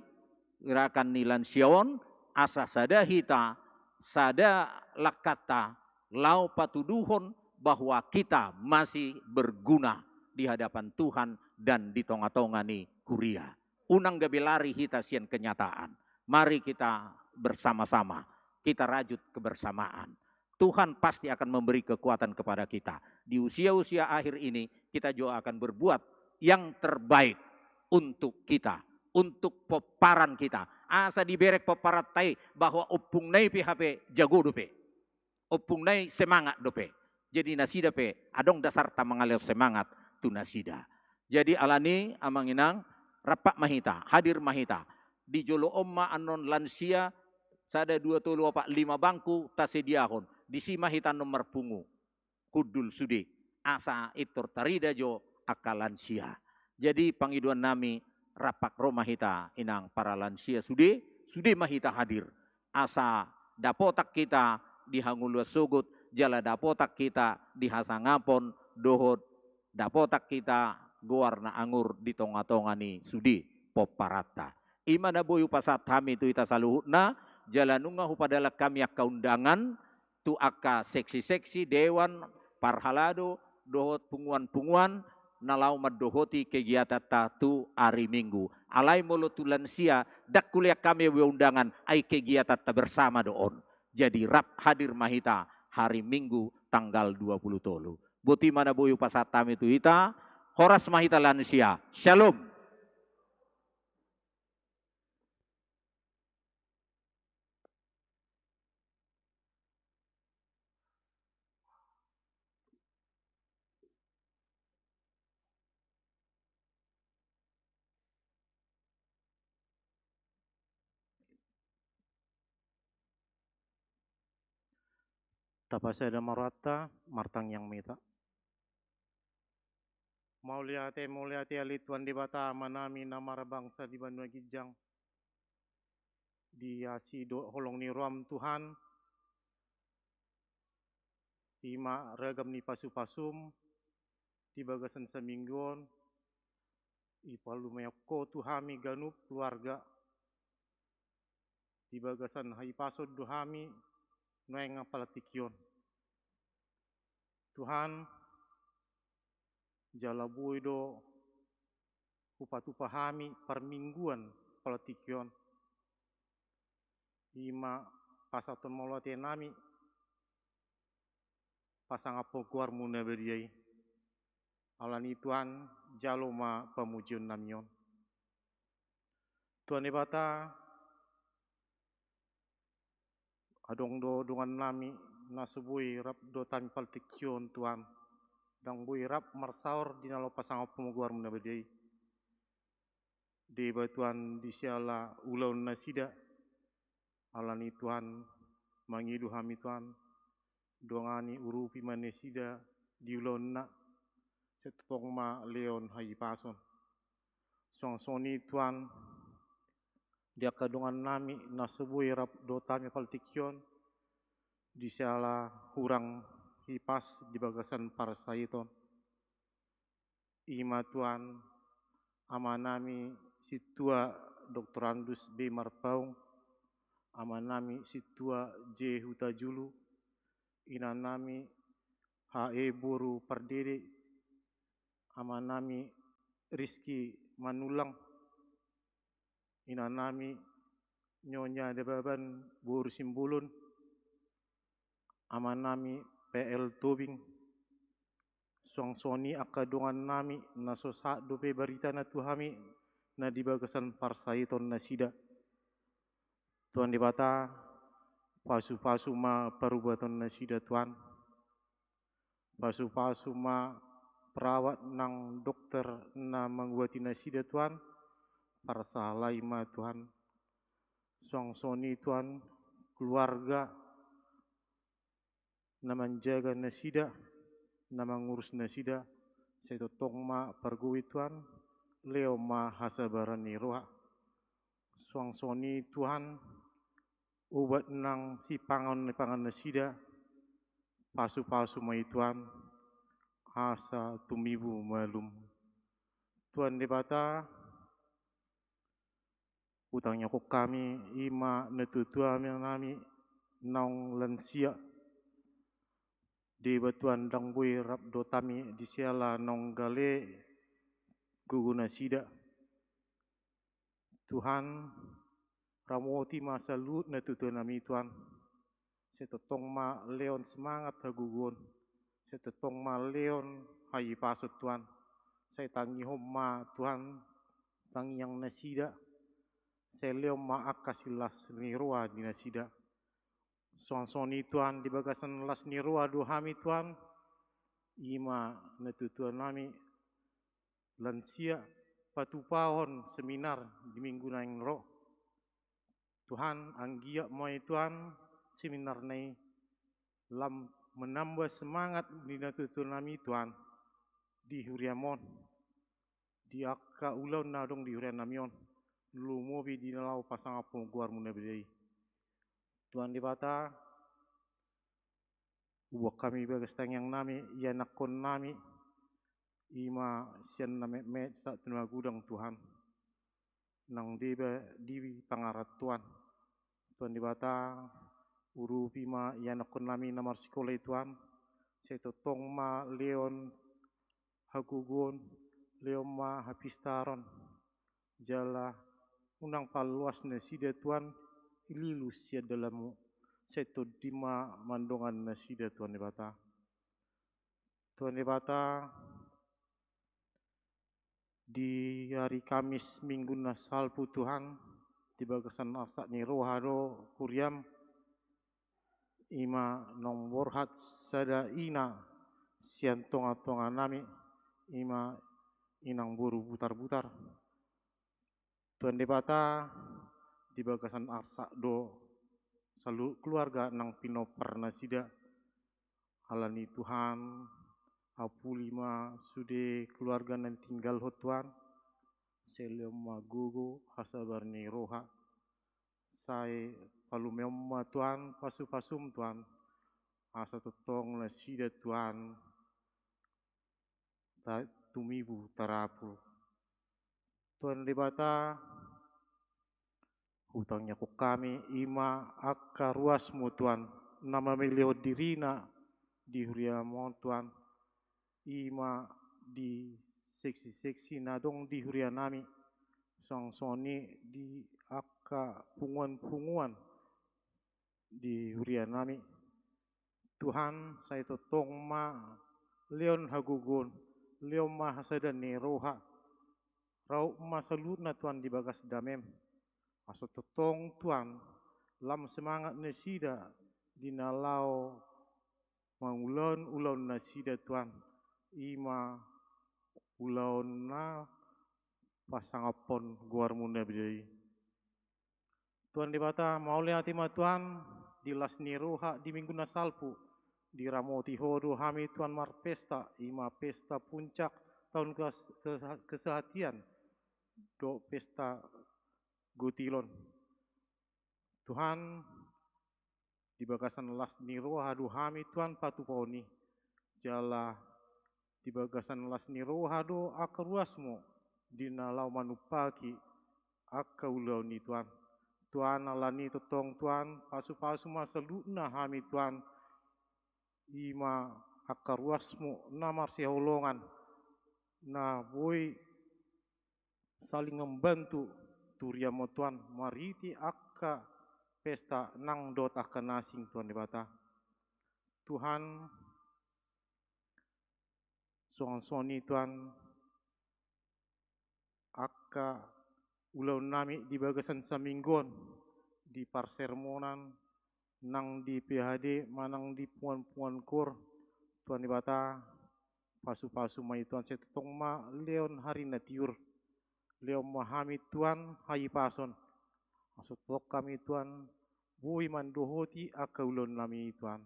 gerakan nilansion asa sada hita sada lakata lau patuduhon bahwa kita masih berguna di hadapan Tuhan dan di tonga-tonga ni kuria. Unang gabi lari hita sian kenyataan. Mari kita bersama-sama, kita rajut kebersamaan. Tuhan pasti akan memberi kekuatan kepada kita. Di usia-usia akhir ini, kita juga akan berbuat yang terbaik untuk kita, untuk peparan kita. Asa diberek peparat tai bahwa opung nai PHP jago dope. Opung nai semangat dope. Jadi nasida pe adong dasar tamangaleo semangat tu nasida. Jadi alani amanginang rapak mahita, hadir mahita. Di jolo omma anon lansia sada 2 tolu 4 5 bangku tasediahon. Di si mahita nomor pungu. Kudul sudi. Asa itor tarida jo akalansia. Jadi pangiduan nami rapak rumah hita inang para lansia sudi mahita hadir. Asa dapotak kita dihangulua sugut, jala dapotak kita dihasangapon dohot, dapotak kita guarna angur di tonga-tonga ni sudi poparata. Ima na boyu pasat kami tu ita saluhutna, jalanunga hupadala kami akaundangan tu aka seksi-seksi dewan parhalado dohot punguan-punguan nalau madohoti kegiatan tu hari Minggu. Alai molo tulansia dak kuliah kami undangan ai kegiatan ta bersama doon. Jadi rap hadir mahita hari Minggu tanggal 20 tolu. Buti mana boyu pasat kami tu ita horas mahita lansia. Shalom. Tapasada marata martang yang mita. Mauliate alituan di bata manami namara bangsa di Bandung Gijang. Di asido holong ni ruam Tuhan. Ima regam ni pasu-pasum. Di bagasan semingguan. Ipalu meyoko tuhami ganup keluarga. Di bagasan hai pasod duhami. Noeng apalatikyon. Tuhan jalabui do upatupahami permingguan palatikyon. Ima pasaton molate nami pasang apo kuar muna beriai. Alani Tuhan jaloma pemujian namion. Tuhan ibata adong do dungan nami nasubui rap do tami paltikyon Tuhan. Dang bui rap marsaur di nalo pasang pemuguar muna berdei. Di batuan di siala ulau nasida. Alani Tuhan mangidu hami Tuhan. Dongani urupi manesida di ulau na. Setong ma leon hai pason. Song soni Tuhan. Dia kadungan nami nasubui rap do tami paltikyon. Di siala hurang hipas di bagasan parsaiton. Ima Tuhan amanami situa Dr. Andus B. Marpaung. Amanami situa J. Hutajulu. Inanami H.E. Buru Pardede. Amanami Rizky Manulang. Inanami Nyonya Debaban Buru Simbulun. Amanami PL Tobing. Songsoni akadungan nami nasosa dope barita na tuhami na dibagasan parsaiton nasida. Tuhan dibata pasu-pasu ma perubatan nasida Tuhan. Pasu-pasu ma perawat nang dokter na mengguati nasida Tuhan, para sahalaima Tuhan, songsoni Tuhan, keluarga na menjaga nasida, na mengurus nasida, saya totong ma pergui Tuhan, leo ma hasabarani roha, songsoni Tuhan, ubat nang si pangan nasida, pasu-pasu mai Tuhan, asa tumibu malum. Tuhan debata, utangnya kok kami, ima netutua nami, naung lansia, di batuan dang bui rap dotami, di siala nong gale, guguna sida. Tuhan, ramoti masa lut netutua nami Tuhan, setetong ma leon semangat hagugun, setetong ma leon hayi pasut Tuhan, saya tangi homa Tuhan, tangi yang nasida, saya leon ma akasilas ni roa di nasida. Songsoni Tuhan di bagasan las ni roa duhami Tuhan, ima netutua nami lansia patupahon seminar di minggu naing roh. Tuhan anggia moi Tuhan seminar nai lam menambah semangat di netutua nami Tuhan di huriamon di akka ulau nadong di hurian namion lu mobi di nalau pasang apung guar muna bidai. Tuhan dibata uak kami bagas tangyang nami ia nakon nami ima sian nami met sa tunwa gudang Tuhan nang deba di pangarat Tuhan. Tuhan dibata uru pima ia nakon nami namar sekolah Tuhan seto tong ma leon hagugun leon ma hapistaron jala unang paluas na sida Tuhan ililus sia dalamu seto dima mandongan na sida Tuhan dibata. Tuhan dibata di hari Kamis minggu na salpu Tuhan di bagasan asak ni rohado kuriam ima nong borhat sada ina sian tonga-tonga nami ima inang buru butar-butar. Tuhan debata di bagasan arsak do selalu keluarga nang pinoper nasida halani Tuhan apulima sude keluarga nang tinggal ho Tuhan selema gugu hasabarni roha sai palu memma Tuhan pasu-pasum Tuhan asa totong nasida Tuhan tumibu tarapu. Tuhan debata hutangnya kok kami ima akka ruasmu Tuhan nama melio dirina di huriamon Tuhan ima di seksi-seksi nadong di huria nami songsoni di akka punguan-punguan di huria nami Tuhan saya totong ma leon hagugun leon ma hasada ni roha rau ma salutna Tuhan di bagas damem aso totong Tuhan lam semangat nasida dinalau mangulon-ulon nasida Tuhan ima ulon na pasangapon guar muna bidai. Tuhan dibata maule hati ma Tuhan di las ni roha di minggu na salpu di ramoti hodo hami Tuhan mar pesta ima pesta puncak tahun kesehatian do pesta Gutilon. Tuhan di bagasan las ni roha do hami Tuhan patu poni jala di bagasan las ni roha do akaruasmu di nalau manupaki akka ulau ni Tuhan. Tuhan alani totong Tuhan pasu-pasu masa luna hami Tuhan ima akaruasmu namar siholongan na boy saling membantu turiamo Tuhan mariti akka pesta nang dot akan nasing Tuhan dibata. Tuhan songsoni Tuhan akka ulau nami di bagasan saminggon di parsermonan nang di PHD manang di puan-puan kur Tuhan dibata pasu-pasu mai Tuhan saya tong ma leon hari na tiur. Leo mahami Tuhan hai pason. Maksud kami Tuhan bui mandohoti akaulon nami Tuhan.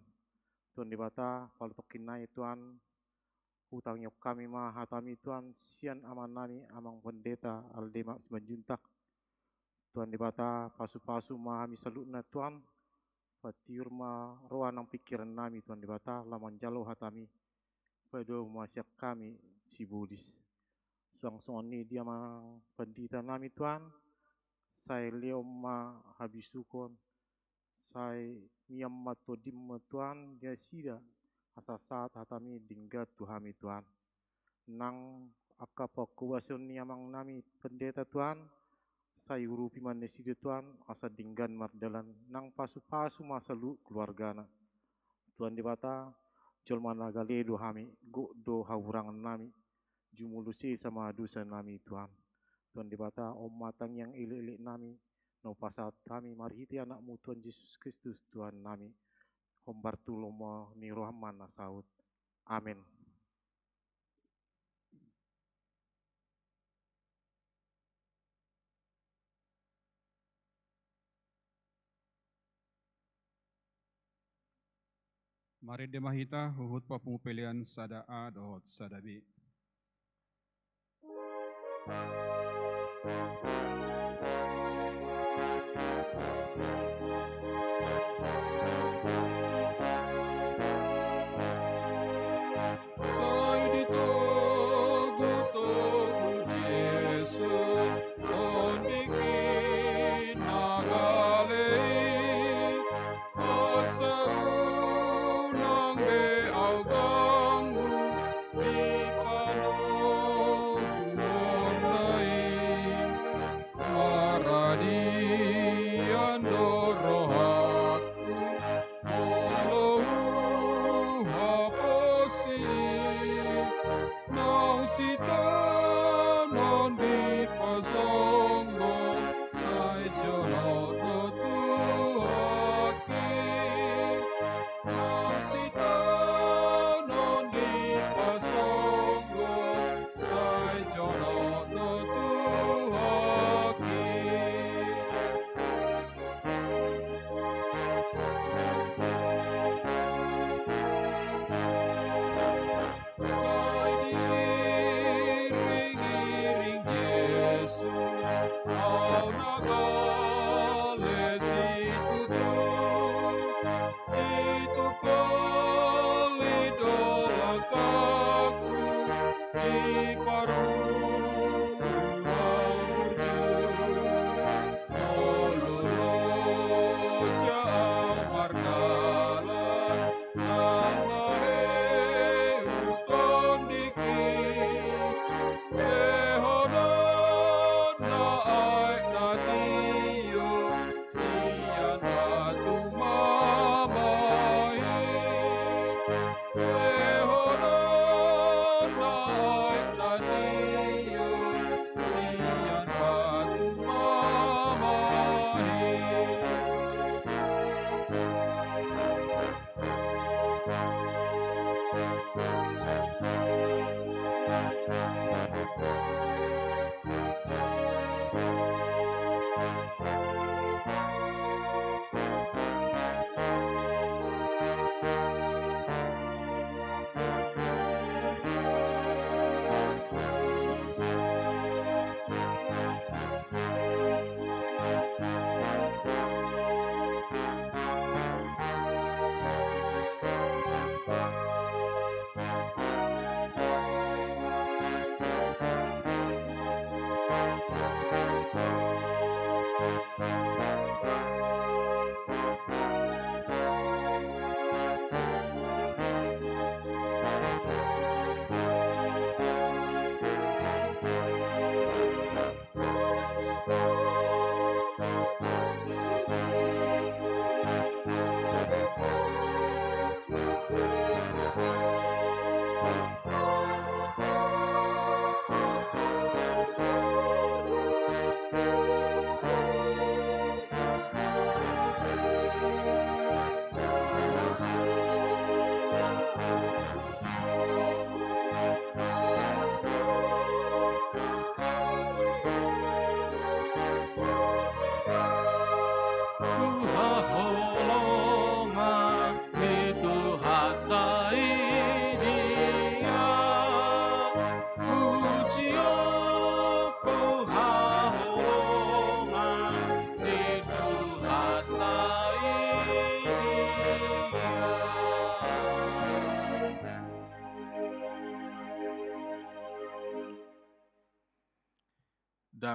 Tuhan di bata palutokin nai Tuhan. Hutang yok kami ma hatami Tuhan sian aman nami amang pendeta aldema semanjuntak. Tuhan di bata pasu-pasu mahami salutna Tuhan. Patiur ma roa nang pikiran nami Tuhan di bata laman jalo hatami. Pada masyak kami si Budis. Suang-suang ni dia mang pendeta nami Tuhan. Saya leo ma habisukon. Saya miam matodim Tuhan dia sida. Asa saat hatami dinggat Tuhami Tuhan. Nang akapa kuwason ni amang nami pendeta Tuhan. Saya urupi manesida Tuhan. Asa dinggan mardalan. Nang pasu-pasu masalu keluarga na. Tuhan di bata. Jol mana galedo hami. Go do haurangan nami. Jumulusi sama dosa nami Tuhan. Tuhan di bata om matang yang ilik-ilik nami. No pasat kami marhiti anakmu Tuhan Yesus Kristus Tuhan nami. Om Bartoloma ni rohman nasaut. Amin. Mari demahita huhut papungpelian sada A dohot sada B.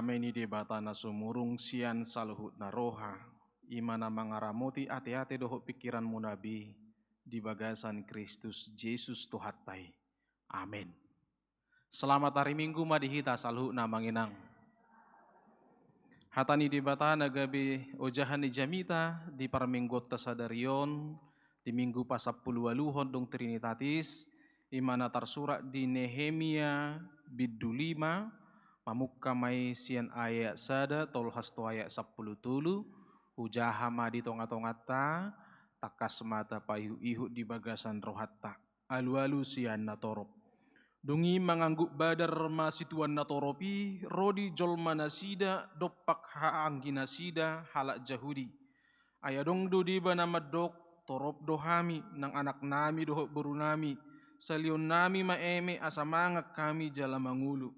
damai ni debata na sumurung sian saluhut na roha, imana mangaramuti ate-ate doho pikiran mu nabi, di bagasan Kristus Yesus Tuhatai. Amin. Selamat hari Minggu madihita saluhut na manginang. Hatani debata nagabi ojahan ni jamita di parminggot tasadarion, di minggu pasapuluwaluhon dong Trinitatis, imana tersurat di Nehemia biddu 5, pamukka may sian ayat sada tolhas to ayat 10 tulu, hujaha madi tonga-tongata, takas mata payu-ihu di bagasan rohatta, alu-alu sian natorop. Dungi mengangguk badar masituan natoropi, rodi jolma nasida, dopak haanggi nasida, halak jahudi. Ayadong do di banama dok, torop dohami, nang anak nami dohok berunami, salion nami maeme asamangak kami jala mangulu.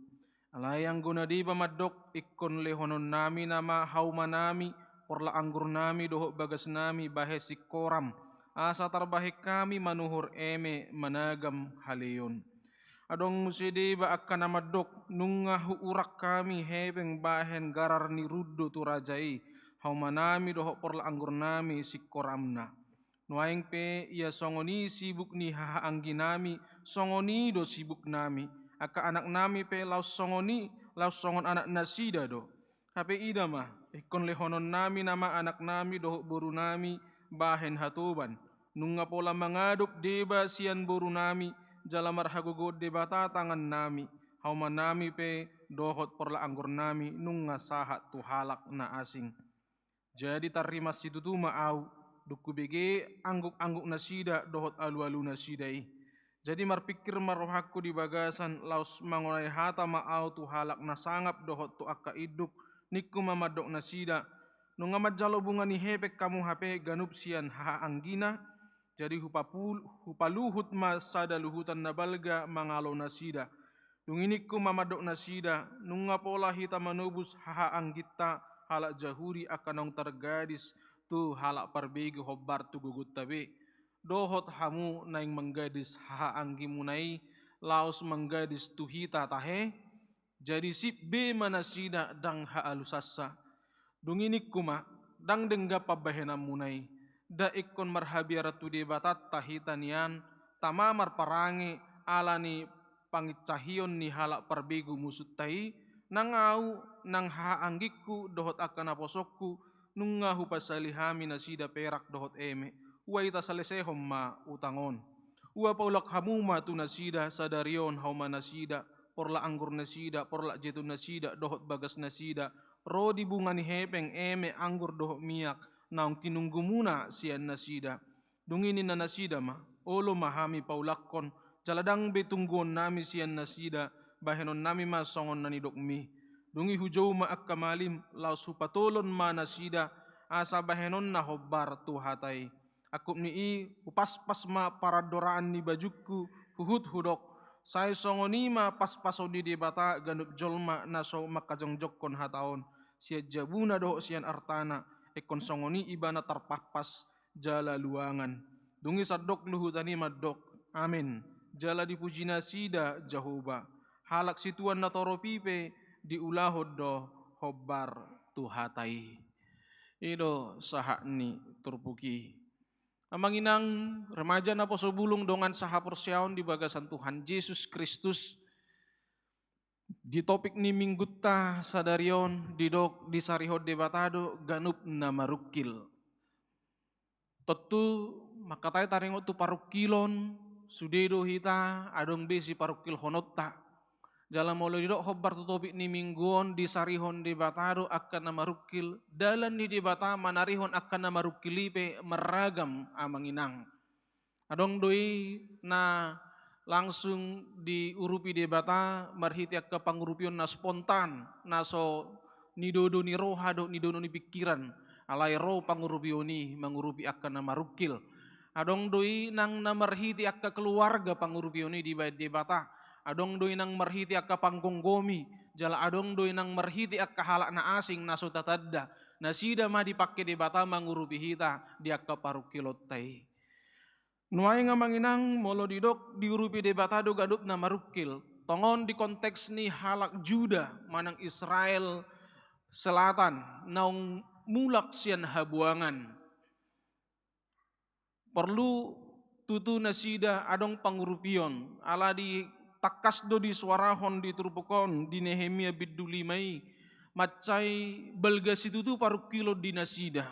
Alayang guna di bamadok, ikon lehonon nami nama hauma nami, porla anggur nami dohok bagas nami, bahe sikoram, asa tarbahik kami manuhur eme managam haleon. Adong musidi ba akka namadok nunga urak kami hebeng bahen garar ni ruddo tu rajai hauma nami dohok porla anggur nami sikoramna. Nuaing pe ia songoni sibuk ni hahaanggi nami, songoni do sibuk nami. Aka anak nami pe laus songoni, laus songon anak nasida do. Hape ida mah, ikon lehonon nami nama anak nami dohok boru nami bahen hatuban. Nunga pola mangaduk deba sian boru nami, jalamar hagugod debata tangan nami. Hauma nami pe dohot porla anggur nami, nunga sahat tu halak na asing. Jadi tarima situ au, duku bege angguk-angguk nasida dohot alu-alu nasidai. Jadi marpikir marohakku di bagasan laus mangonai hata ma'au tu halak na sangap dohot tu akka iduk nikku mamadok nasida. Nunga majalo bunga ni hepek kamu hape ganup sian haanggina. Jadi hupaluhut masada luhutan nabalga mangalo nasida. Dunginikku mamadok nasida. Nunga pola hita manubus haanggita halak jahuri akanong tergadis tu halak parbegi hobbar tu gugut tabe. Dohot hamu naing menggadis haanggi munai laos menggadis tuhita tahe jadi sip be manasida dang haalusassa dunginik kuma dang dengga pabahena munai da ikkon marhabiara tu debatat tahita nian tamamar parange alani pangicahion ni halak parbegu musuttai nangau nang haanggiku dohot akan aposokku nunga hupasalihami nasida perak dohot eme uwa ita salesehom ma utangon. Uwa paulak hamuma tu nasida sadarion hauma nasida, porla anggur nasida, porla jetun nasida, dohot bagas nasida, rodi bunga ni hepeng eme anggur dohot miak, naung tinunggu muna sian nasida. Dungini na nasida ma, olo mahami paulakkon, jaladang betungguon nami sian nasida, bahenon nami ma songon nanidok mi. Dungi hujau ma akka malim, laus hupatolon ma nasida, asa bahenon na hobbar tu hatai. Aku ni upas-pas ma paradoraan ni bajuku huhut hudok. Saya songoni ma pas-paso di debata ganup jolma naso makajongjokon hataon. Sia jabuna doh sian artana ekon songoni ibana terpapas jala luangan. Dungi sadok luhutani madok. Amin. Jala dipuji nasida Jehovah. Halak situan na toropipe diulahod do hobbar tuhatai. Ido sahakni turpuki. Amanginang remaja na posobulong dongan saha persyaon di bagasan Tuhan Yesus Kristus. Di topik ni minggutta sadarion di sarihod debatado ganup na marukil. Tentu makatay taringot tu parukilon sudedo hita adong besi parukil honotta. Jalan molo didok hobbar tu topik ni mingguon di sarihon debatado akan na marukil. Dalan ni debata manarihon akan na marukilipe meragam amanginang. Adong doi na langsung diurupi debata marhiti akka pangurupion na spontan naso nidodo ni roha do nidodo ni pikiran alai roh pangurupioni mangurupi akan na marukil. Adong doi nang na marhiti akka keluarga pangurupioni di debata. Adong doi nang marhiti akka panggonggomi, jala adong doi nang marhiti akka halak na asing na sutatadda, na sida ma dipakai debata mangurupi hita di akka parukilottai. Nuay nga manginang molo didok diurupi debatado gadup na marukil, tongon di konteks ni halak Juda manang Israel selatan naung mulak sian habuangan. Perlu tutu nasida adong pangurupion ala di takas do di suarahon di turpukon di Nehemia bidulimai macai belga situtu paru kilo di nasida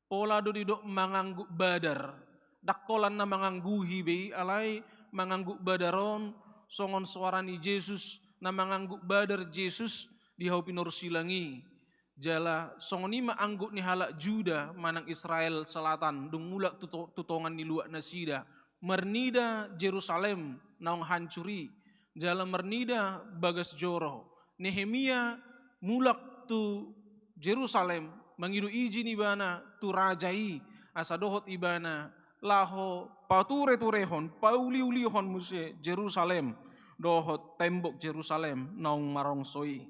pola do di dok manganggu badar dakolan na mangangguhi be alai manganggu badaron songon suarani Yesus na manganggu badar Yesus di haupinor silangi jala songoni maanggut ni halak Juda manang Israel selatan dung mulak tutongan ni luak nasida mernida Jerusalem naung hancuri jala mernida bagas joro Nehemia mulak tu Jerusalem mangidu izin ibana tu rajai asa dohot ibana laho pature turehon pauliulihon muse Jerusalem dohot tembok Jerusalem naung marongsoi.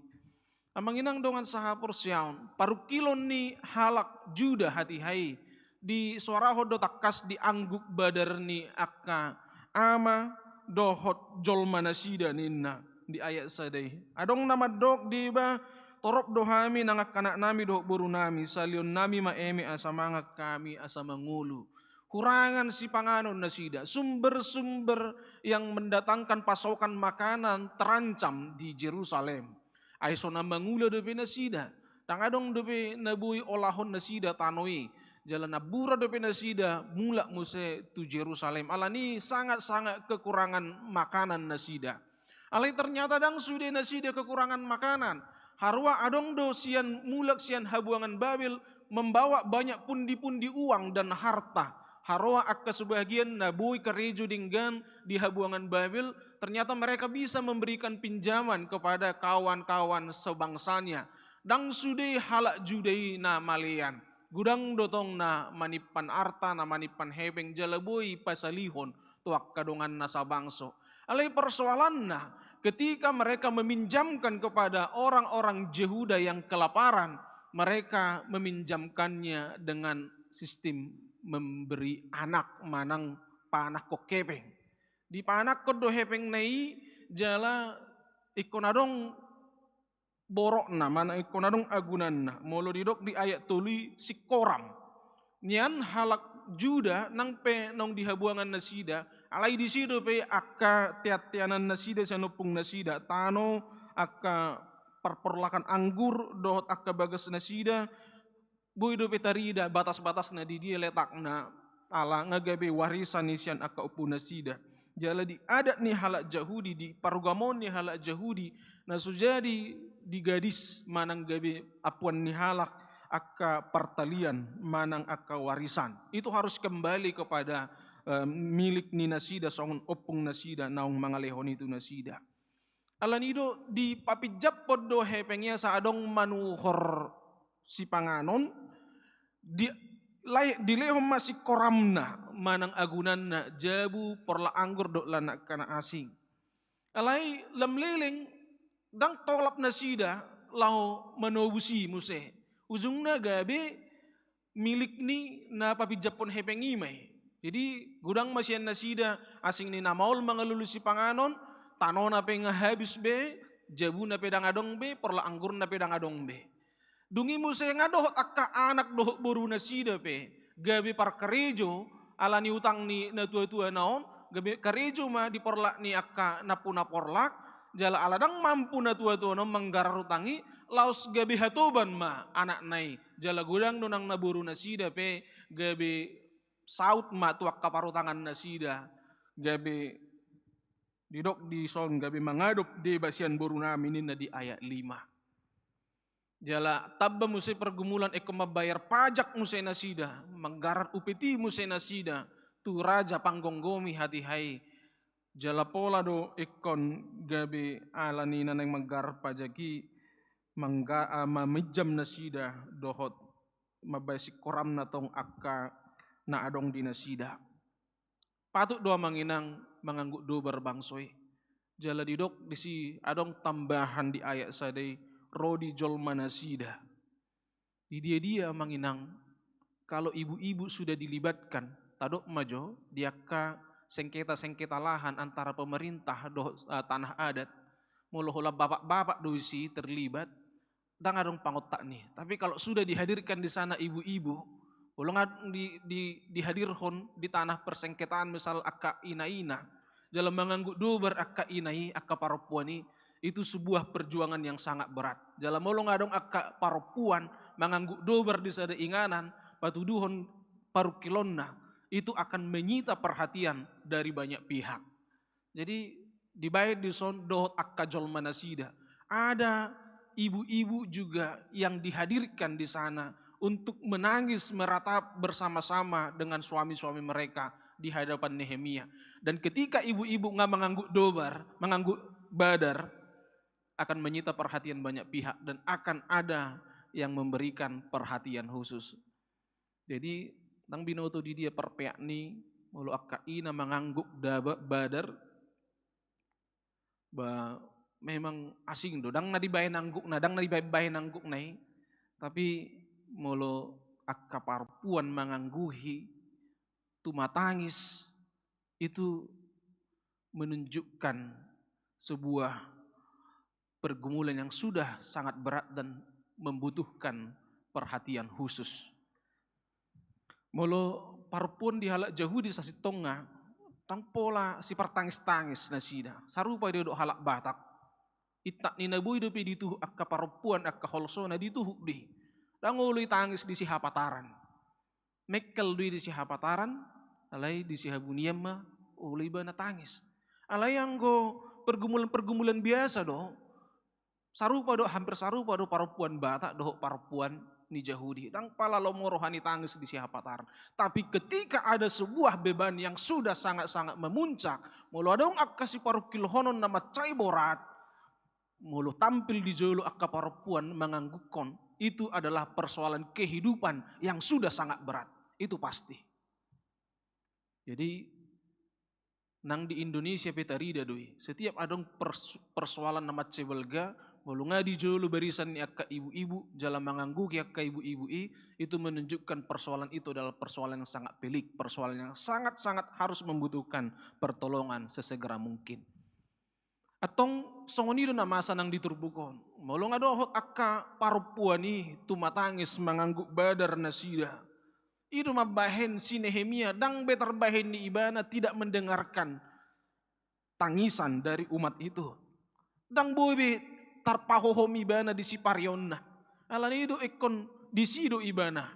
Amanginang dongan sahapur siaun paru kilon ni halak Juda hati hai di suaraho do takas di angguk badar ni akka ama dohot jol manasida ninna di ayat sadai adong nama dok di ba torop dohami nangak kanak nami doh buru nami salion nami maemi asa mangak kami asa mangulu kurangan si panganon nasida sumber-sumber yang mendatangkan pasokan makanan terancam di Jerusalem. Aiso nambangula dope nasida, tangadong dope nabui olahon nasida tanoi, jalan nabura dope nasida mulak muse tu Jerusalem. Alani sangat-sangat kekurangan makanan nasida. Alai ternyata dang sudah nasida kekurangan makanan. Harwa adong do sian mulak sian habuangan Babel membawa banyak pundi-pundi uang dan harta. Harwa akka sebagian nabui kerejo dinggan di habuangan Babel, ternyata mereka bisa memberikan pinjaman kepada kawan-kawan sebangsanya. Dang sudai halak judai na malian. Gudang dotong na manipan arta na manipan hebeng jalabui pasalihon tuak kadongan na sabangso. Alai persoalan na ketika mereka meminjamkan kepada orang-orang Yehuda yang kelaparan, mereka meminjamkannya dengan sistem memberi anak manang panah kokepeng. Di panak ko do hepeng nai jala ikonadong borok na mana ikonadong agunan na molo didok di ayat tuli sikoram nian halak Juda nang pe nong dihabuangan nasida alai di sido pe akka tiat-tianan nasida sanupung nasida tano akka perperlakan anggur dohot akka bagas nasida buido petarida batas-batas na di dia letak na ala ngagabe warisan isian akka upu nasida jala di adat ni halak Jahudi di parugamon ni halak Jahudi na sujadi di gadis manang gabe apuan ni halak akka pertalian manang akka warisan itu harus kembali kepada milik ni nasida songon opung nasida naung mangalehon itu nasida alanido di papijap podo hepengnya saadong manuhor si panganon di lehom masih koramna manang agunan na jabu porla anggur dok lanak kana asing alai lemleleng dang tolap nasida lau manobusi muse ujungna gabe milik ni na papijapon hepengi mai jadi gudang masian nasida asing ni namaul mangalulusi panganon tanona pe ngahabis be jabu na pedang adong be porla anggur na pedang adong be dungi muse ngadohot akka anak dohot boru nasida pe gabe par karejo ala ni utang ni na tua-tua naon gabe karejo ma diporlak ni akka napuna porlak jala aladang mampu na tua-tua no menggarar utangi laos gabe hatoban ma anak nai jala gudang donang naburu nasida pe gabe saut ma tuak kaparutangan nasida gabe didok di son gabe mangadop de basian boru naminin na di ayat 5 jala tabba muse pergumulan eko mabayar pajak muse nasida menggarat upeti muse nasida tu raja panggonggomi hati hai jala pola do ekon gabe alani nanang menggarat pajaki mamijam nasida dohot mabasi koram na tong akka na adong di nasida patut doa manginang manganggu do berbangsoi jala didok disi adong tambahan di ayat sadai rodi jol manasida di dia manginang kalau ibu-ibu sudah dilibatkan tadok majo diaka sengketa-sengketa lahan antara pemerintah tanah adat molohola bapak-bapak doisi terlibat dang adong pangotak nih. Tapi kalau sudah dihadirkan di sana ibu-ibu, ulung dihadirkan di tanah persengketaan misal akka ina-ina, dalam mengangguk dober akka inai, akka parapuan ini, itu sebuah perjuangan yang sangat berat. Dalam ulung adong akka parapuan, mengangguk dober di sada inganan, patuduhon parukilonna, itu akan menyita perhatian dari banyak pihak. Jadi dibayar di son dohot akka jol manasida. Ada ibu-ibu juga yang dihadirkan di sana untuk menangis meratap bersama-sama dengan suami-suami mereka di hadapan Nehemia. Dan ketika ibu-ibu nggak mengangguk dobar, mengangguk badar, akan menyita perhatian banyak pihak dan akan ada yang memberikan perhatian khusus. Jadi nang binoto di dia perpeak ni mulu akka ina mengangguk badar memang asing do dang na dibae nangguk na dang na dibae nangguk nai tapi molo akka parpuan mangangguhi tumatangis itu menunjukkan sebuah pergumulan yang sudah sangat berat dan membutuhkan perhatian khusus. Molo parpuan dihalak jauh di sasi tonga tang pola si pertangis-tangis nasida. Sarupa dia dok halak batak. Itak ni nabui dopi dituh akka parupuan akka holsona dituh di. Dang ului tangis di si hapataran. Mekkel di si hapataran, alai di si habuniem ma ului bana tangis. Alai yang go pergumulan-pergumulan biasa do. Sarupa do hampir sarupa do parupuan batak do parupuan ni Yahudi. Tang pala lomo rohani tangis di si hapataran. Tapi ketika ada sebuah beban yang sudah sangat-sangat memuncak, mulu adong akka si parukil honon nama cai borat, mulu tampil di jolo akka parupuan menganggukkan, itu adalah persoalan kehidupan yang sudah sangat berat. Itu pasti. Jadi nang di Indonesia petarida doi, setiap adong persoalan nama cebelga, mulu ngadi jolo barisan ni akka ibu-ibu jalan mengangguki akka ibu-ibu itu menunjukkan persoalan itu adalah persoalan yang sangat pelik, persoalan yang sangat-sangat harus membutuhkan pertolongan sesegera mungkin. Atong songonido na masa nang diturbukon, mulu ngado akka parupuan ni tumatangis mengangguk badar nasida. Itu mabahen si Nehemia dang betar bahen ni ibana tidak mendengarkan tangisan dari umat itu. Dang bobe tarpahohom ibana di si parionna. Alan itu ekon di sido ibana.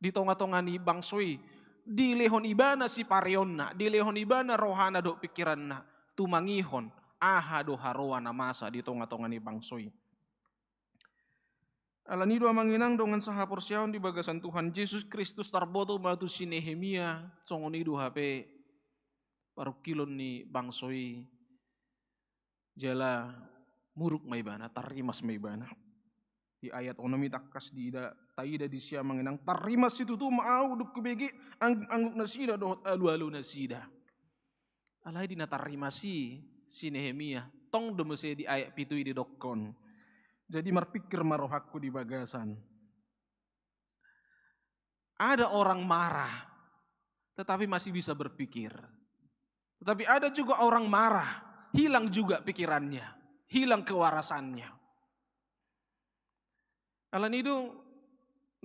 Di tonga-tonga ni bangsoi. Di lehon ibana si parionna. Di lehon ibana rohana do pikiranna. Tumangihon. Aha do haroana masa di tonga-tonga ni bangsoi. Alan itu amanginang dengan sahapor siaon di bagasan Tuhan Yesus Kristus tarboto batu si Nehemia. Songon itu hape parukilon ni bangsoi. Jala muruk may bana, tarimas may bana. Di ayat onomi takas di taida di siya manginang tarimas itu tuh mau duk kebegi angguk nasida dohot alu-alu nasida. Alai di natarimasi si Nehemia tong demese di ayat pitui di dokon. Jadi marpikir marohakku di bagasan. Ada orang marah tetapi masih bisa berpikir. Tetapi ada juga orang marah, hilang juga pikirannya, hilang kewarasannya. Alan itu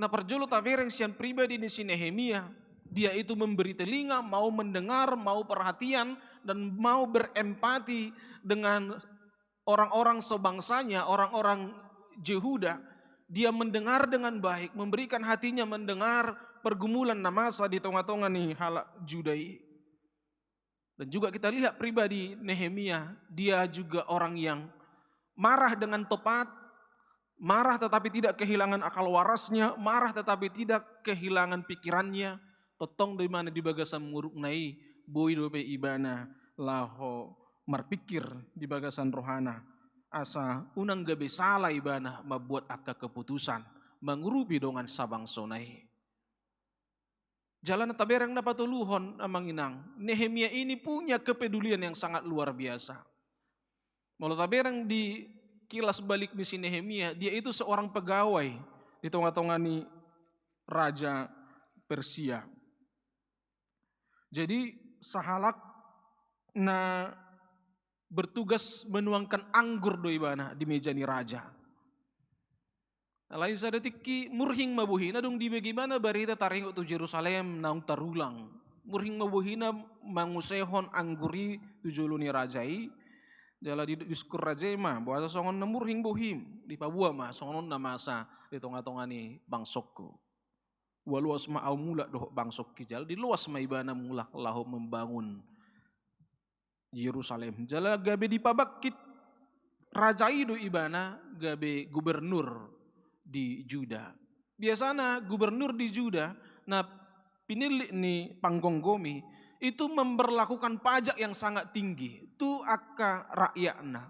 na perjolo tavereng sian pribadi di si Nehemia, dia itu memberi telinga, mau mendengar, mau perhatian dan mau berempati dengan orang-orang sebangsanya, orang-orang Yehuda. Dia mendengar dengan baik, memberikan hatinya mendengar pergumulan namasa di tonga-tonga nih halak Judai. Dan juga kita lihat pribadi Nehemia, dia juga orang yang marah dengan tepat, marah tetapi tidak kehilangan akal warasnya, marah tetapi tidak kehilangan pikirannya. Totong di mana di bagasan muruk nai, boy dope ibana, laho marpikir di bagasan rohana. Asa unang gabi salah ibana membuat akka keputusan, mengurupi dongan sabang sonai. Jalan taberang dapat tuluhon amang inang. Nehemia ini punya kepedulian yang sangat luar biasa. Malah taberang di kilas balik di sini Nehemia, dia itu seorang pegawai di tonga-tonga ni Raja Persia. Jadi sahalak na bertugas menuangkan anggur do ibana di meja ni raja. Alai sada tikki murhing mabuhina dong di bagaimana barita taringo tu Jerusalem naung tarulang. Murhing mabuhina mangusehon angguri tu juluni rajai. Jala di diskur rajai mah buasa songon na murhing bohim di pabua mah songon na masa di tonga-tonga ni bangsokku. Waluas ma au mula doh bangsok kijal di luas ma ibana mula lahu membangun Yerusalem. Jala gabe di pabakit rajai do ibana gabe gubernur di Juda. Biasanya gubernur di Juda, nah pinili ni panggonggomi itu memberlakukan pajak yang sangat tinggi. Tu akka rakyatna.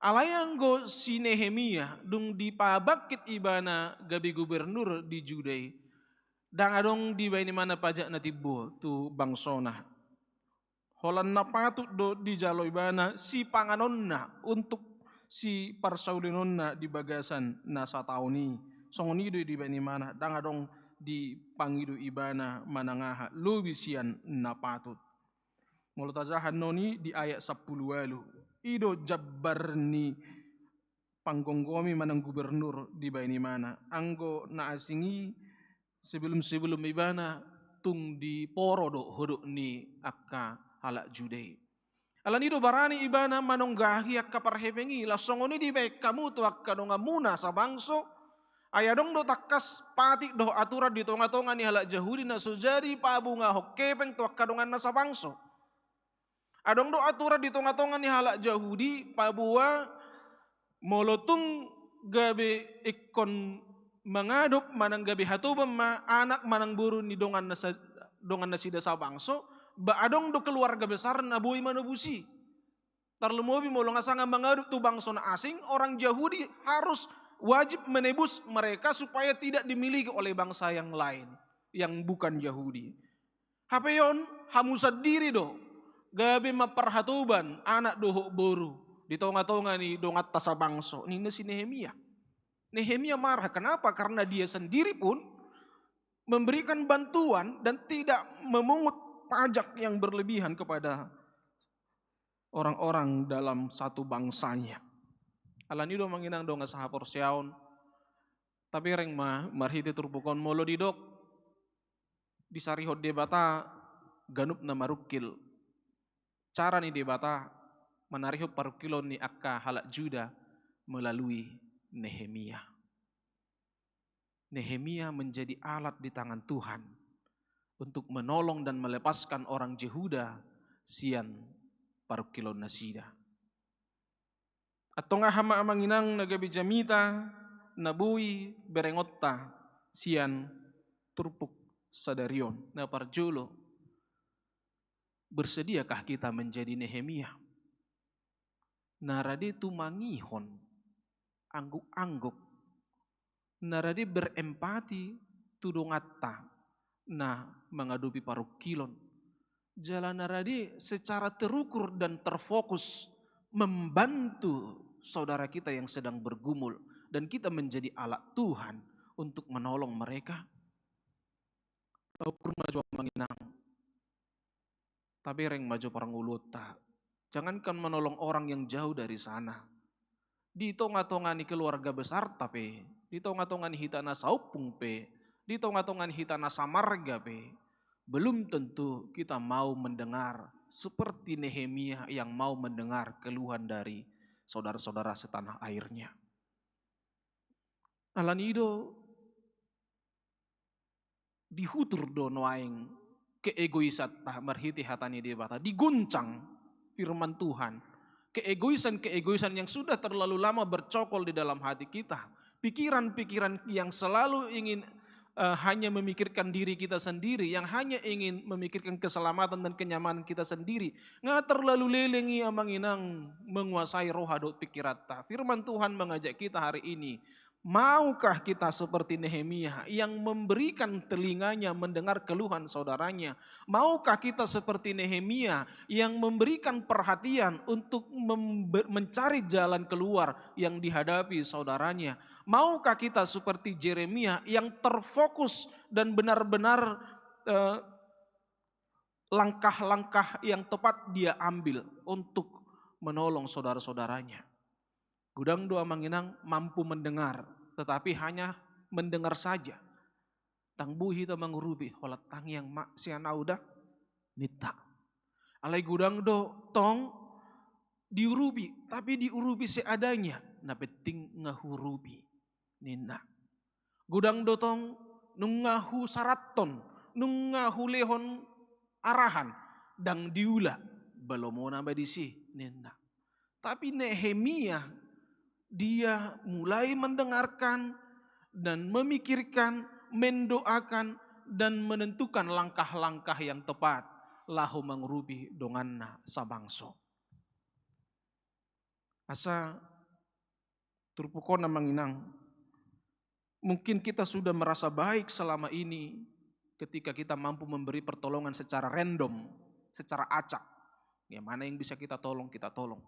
Alayang go si Nehemia dung di pabakit ibana gabi gubernur di Judai. Dan adong di baini mana pajak na tibo tu bangsona. Holan na patut do di jalo ibana si panganonna untuk si parsaulinonna di bagasan na satauni. Songonido di baini mana dan adong di pangidu ibana manangaha lubisian na patut. Multazahan noni di ayat 10 walu. Ido jabbar ni panggonggomi manang gubernur di baini mana. Anggo na asingi sebelum ibana tung di porodo hodok ni akka halak judei. Alan ido barani ibana manonggahi akka parhepengi lasongoni di baik kamu tu akka dongamuna sa bangso. Ayadong do takkas pati do aturan di tonga-tonga ni halak Yahudi na sujari pabunga hokkepeng tu akka dongan na sa bangso. Adong do aturan di tonga-tonga ni halak Yahudi pabua molotung gabe ikon mengadop manang gabe hatubam ma anak manang buru ni dongan na sida sa bangso ba adong do keluarga besar na bui manubusi. Tarlumobi molong asanga mengadop tu bangso na asing orang Yahudi harus wajib menebus mereka supaya tidak dimiliki oleh bangsa yang lain yang bukan Yahudi. Hapeyon hamusad diri do gabe maperhatuban anak dohok boru di tonga-tonga ni dongat tasa bangso ni si Nehemia. Nehemia marah kenapa? Karena dia sendiri pun memberikan bantuan dan tidak memungut pajak yang berlebihan kepada orang-orang dalam satu bangsanya. Alan ido manginang donga saha porsiaon. Tapi reng marhiti turbukon molo didok disarihot debata ganup na marukil. Cara ni debata menarihot parukilon ni akka halak Juda melalui Nehemia. Nehemia menjadi alat di tangan Tuhan untuk menolong dan melepaskan orang Yehuda sian parukilon nasida. Atau nga hama amanginang nagabi jamita nabui berengotta sian turpuk sadarion na parjulo. Bersediakah kita menjadi Nehemia? Narade tu mangihon angguk-angguk. Narade berempati tudongatta na mengadupi parukilon. Jalan narade secara terukur dan terfokus membantu saudara kita yang sedang bergumul dan kita menjadi alat Tuhan untuk menolong mereka. Tapi reng maju parang ulota. Jangankan menolong orang yang jauh dari sana. Di tonga-tonga ni keluarga besar tapi di tonga-tonga ni hitana saupung pe, di tonga-tonga ni hitana samarga pe. Belum tentu kita mau mendengar seperti Nehemia yang mau mendengar keluhan dari saudara-saudara setanah airnya. Alanido dihutur do noaing keegoisan marhiti hatani debata diguncang firman Tuhan. Keegoisan yang sudah terlalu lama bercokol di dalam hati kita. Pikiran-pikiran yang selalu ingin hanya memikirkan diri kita sendiri, yang hanya ingin memikirkan keselamatan dan kenyamanan kita sendiri. Nggak terlalu lelengi amanginang menguasai rohadot pikirata. Firman Tuhan mengajak kita hari ini. Maukah kita seperti Nehemia yang memberikan telinganya mendengar keluhan saudaranya? Maukah kita seperti Nehemia yang memberikan perhatian untuk mencari jalan keluar yang dihadapi saudaranya? Maukah kita seperti Yeremia yang terfokus dan benar-benar langkah-langkah yang tepat dia ambil untuk menolong saudara-saudaranya? Gudang doa manginang mampu mendengar tetapi hanya mendengar saja. Tang buhi ta mangurubi holat tang yang mak sianauda nita. Alai gudang do tong diurubi, tapi diurubi seadanya. Na penting ngahurubi nina. Gudang do tong nungahu saraton, nungahu lehon arahan dang diula belum nambah disi nina. Tapi Nehemia dia mulai mendengarkan dan memikirkan, mendoakan dan menentukan langkah-langkah yang tepat lahu mangrubi donganna sabangso. Asa turpukona manginang. Mungkin kita sudah merasa baik selama ini ketika kita mampu memberi pertolongan secara random, secara acak. Ya, mana yang bisa kita tolong, kita tolong.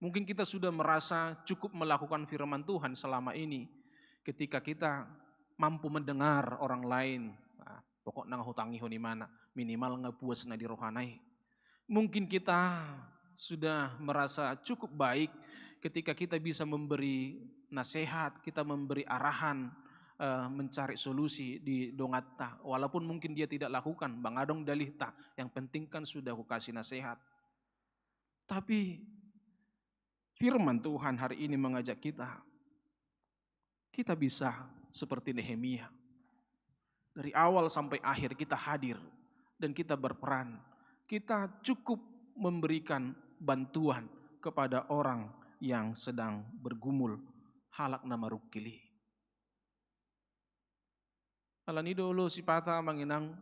Mungkin kita sudah merasa cukup melakukan firman Tuhan selama ini ketika kita mampu mendengar orang lain. Nah, pokok nang hutangi honi mana, minimal ngepuas na di rohanai. Mungkin kita sudah merasa cukup baik ketika kita bisa memberi nasihat, kita memberi arahan, mencari solusi di dongatta. Walaupun mungkin dia tidak lakukan, bang adong dalih ta. Yang penting kan sudah aku kasih nasihat. Tapi firman Tuhan hari ini mengajak kita bisa seperti Nehemia. Dari awal sampai akhir kita hadir dan kita berperan. Kita cukup memberikan bantuan kepada orang yang sedang bergumul halak nama rukili. Alani dulu si pata manginang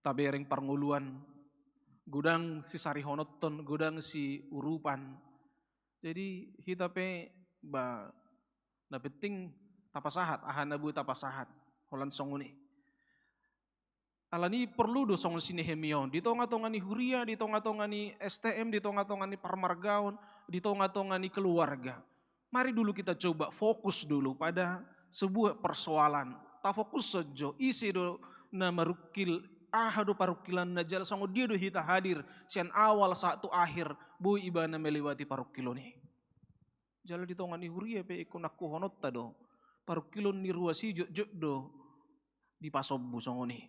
tabereng parnguluan, gudang si sarihonoton, gudang si urupan. Jadi kita na penting tapasahat, ahana bu tapasahat, holan songuni. Alani perlu do song si Nehemia, di tonga-tonga ni Huria, di tonga-tonga ni STM, di tonga-tonga ni Parmargaon, di tonga-tonga ni keluarga. Mari dulu kita coba fokus dulu pada sebuah persoalan. Ta fokus saja, isi do na marukil, do parukilan na jala songo dia do hita hadir, sian awal satu akhir, bu ibana melewati parukilo ni. Jala di tonga ni Huria pe ikon aku honot ta do, parukilon ni ruasi jok do di pasobbu songo ni.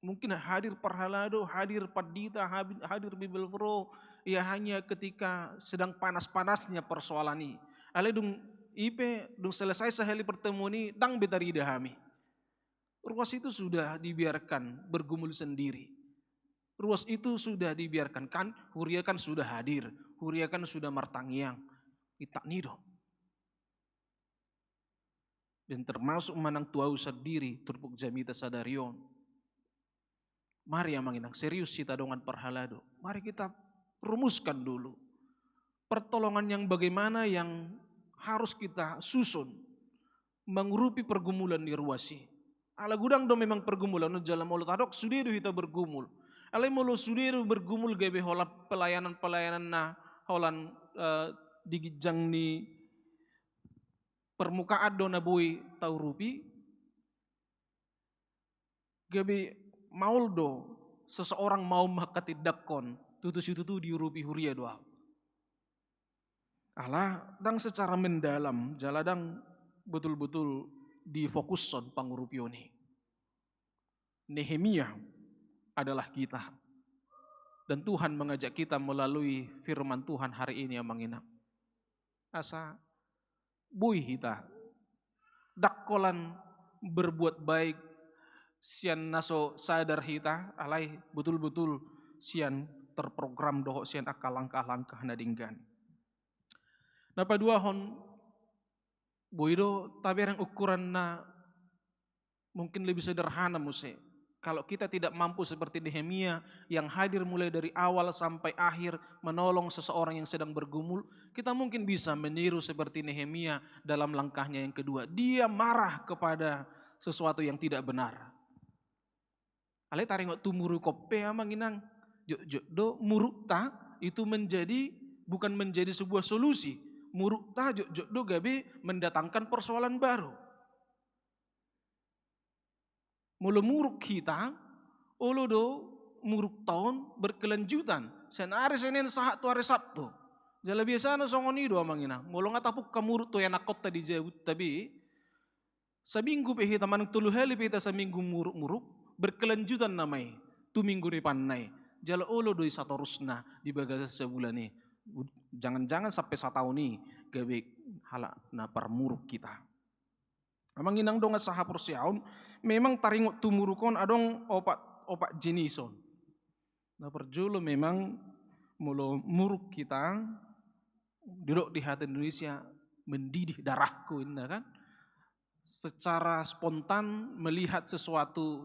Mungkin hadir Parhalado, hadir Padita, hadir Bible Pro, ya hanya ketika sedang panas-panasnya persoalan ini. Ale dung selesai sehari pertemuan ini, dang betari dahami. Ruas itu sudah dibiarkan bergumul sendiri. Ruas itu sudah dibiarkan kan, Huria kan sudah hadir, Huria kan sudah martangiang. Itak nido. Dan termasuk manang tuau sendiri, turpuk jamita sadarion. Mari yang menginang serius kita dengan Parhalado. Mari kita rumuskan dulu pertolongan yang bagaimana yang harus kita susun mengurupi pergumulan di ruasi. Ala gudang do memang pergumulan no jalan mulut adok sudiru kita bergumul. Ala mulo sudiru bergumul gabe hola pelayanan na holan digijang ni permukaan do na bui tau rupi. Gabe mauldo seseorang mau makatidakon tutus itu diurupi Huria doa. Allah dang secara mendalam jaladang betul-betul difokuson pangurupioni. Nehemia adalah kita. Dan Tuhan mengajak kita melalui firman Tuhan hari ini yang menginap. Asa bui kita dakkolan berbuat baik sian naso sadar hita alai betul-betul sian terprogram doho sian akal langkah-langkah nadinggan. Napa dua hon boido taberang ukuran na mungkin lebih sederhana muse. Kalau kita tidak mampu seperti Nehemia yang hadir mulai dari awal sampai akhir menolong seseorang yang sedang bergumul, kita mungkin bisa meniru seperti Nehemia dalam langkahnya yang kedua. Dia marah kepada sesuatu yang tidak benar. Ale taringok tumuru kope manginang do murukta itu bukan menjadi sebuah solusi. Murukta do gabe mendatangkan persoalan baru. Mulu muruk kita, ulu do muruk tahun berkelanjutan. Sen hari Senin sahat tu hari Sabtu. Jala biasa na songoni do amangina. Molong atapuk kamurut to enak kota di jauh tapi seminggu pe hita manung tulu heli pe hita seminggu muruk-muruk berkelanjutan namai. Tu minggu ni panai. Jala olo doi satorusna di bagasa sebulan ni. Jangan-jangan sampai 1 tahun ni gawe hala na permuruk kita. Amang inang dong saha persiaun memang taringot tumurukon adong opat jenison. Nah perjolo memang mulo muruk kita duduk di hati Indonesia mendidih darahku ini kan. Secara spontan melihat sesuatu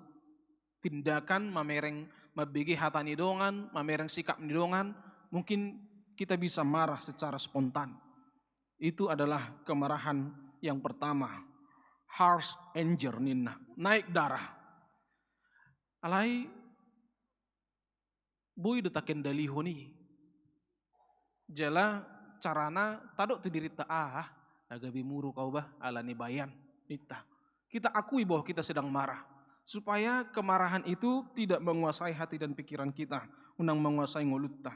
tindakan mamereng mabegi hatani dongan, mamereng sikap nidongan, mungkin kita bisa marah secara spontan. Itu adalah kemarahan yang pertama. Harsh anger nina, naik darah. Alai boy detaken dalihoni. Jala carana tadok tu diri agabi muru kau bah alani bayan nita. Kita akui bahwa kita sedang marah supaya kemarahan itu tidak menguasai hati dan pikiran kita, unang menguasai ngolutta.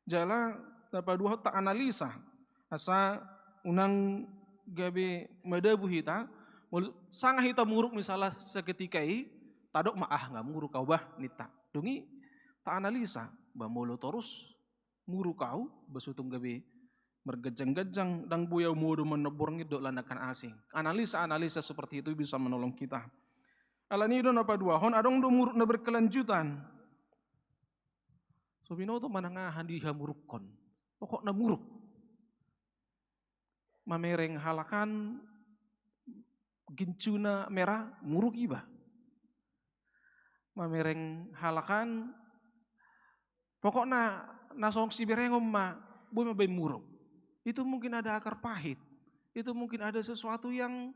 Jala dapat dua tak analisa asa unang gabe madabu hita sangat hita muruk misalnya seketika tadok maah nggak muruk kau bah nita. Dungi tak analisa bah molo terus muruk kau basutung gabe bergejang-gejang dan buyau mudu menebur ngidok lanakan asing. Analisa-analisa seperti itu bisa menolong kita. Alani do napa dua hon adong do muruk na berkelanjutan. So binoto manangahan di hamurukon. Pokok na muruk. Mamereng halakan gincuna merah muruk iba. Mamereng halakan pokokna nasong si berengom ma boy mabay muruk. Itu mungkin ada akar pahit. Itu mungkin ada sesuatu yang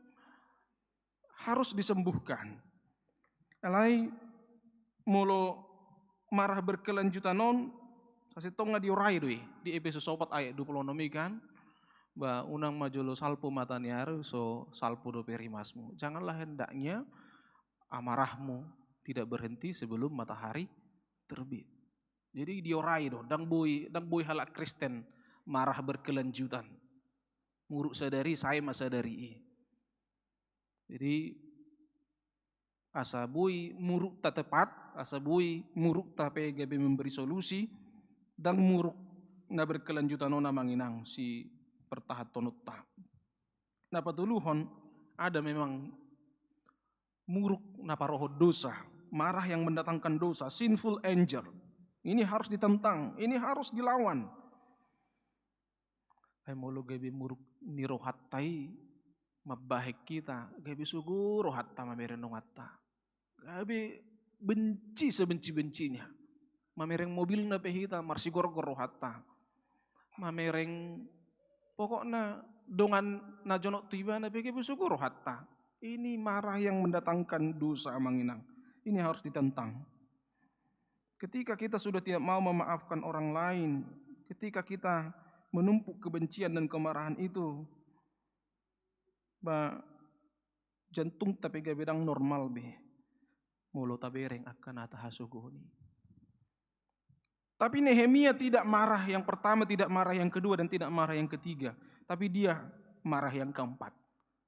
harus disembuhkan. Alai molo marah berkelanjutan non sasitong nga diorai doi di Efesus 4 ayat 26 kan ba unang majolo salpo mataniar so salpo do perimasmu. Janganlah hendaknya amarahmu tidak berhenti sebelum matahari terbit. Jadi diorai do dang boy halak Kristen marah berkelanjutan. Muruk sadari saya masadari. Jadi asa boy muruk tak tepat, asa boy muruk tapi gabe memberi solusi dan muruk na berkelanjutan ona manginang si pertahat tonutta. Nah patuluhon ada memang muruk napa roh dosa, marah yang mendatangkan dosa, sinful anger. Ini harus ditentang, ini harus dilawan. Ay molo gabi muruk ni rohattai mabahek kita, gabi sugu rohatta mamerenong hatta. Gabi benci sebenci-bencinya. Mamereng mobil na pehita marsigor-gor rohatta. Mamereng pokoknya dongan na jonok tiba na gabi sugu rohatta. Ini marah yang mendatangkan dosa manginang. Ini harus ditentang. Ketika kita sudah tidak mau memaafkan orang lain, ketika kita menumpuk kebencian dan kemarahan itu, jantung tapi gabedang normal be, mulut tabereng akan atahasugoni. Tapi Nehemia tidak marah yang pertama, tidak marah yang kedua, dan tidak marah yang ketiga. Tapi dia marah yang keempat,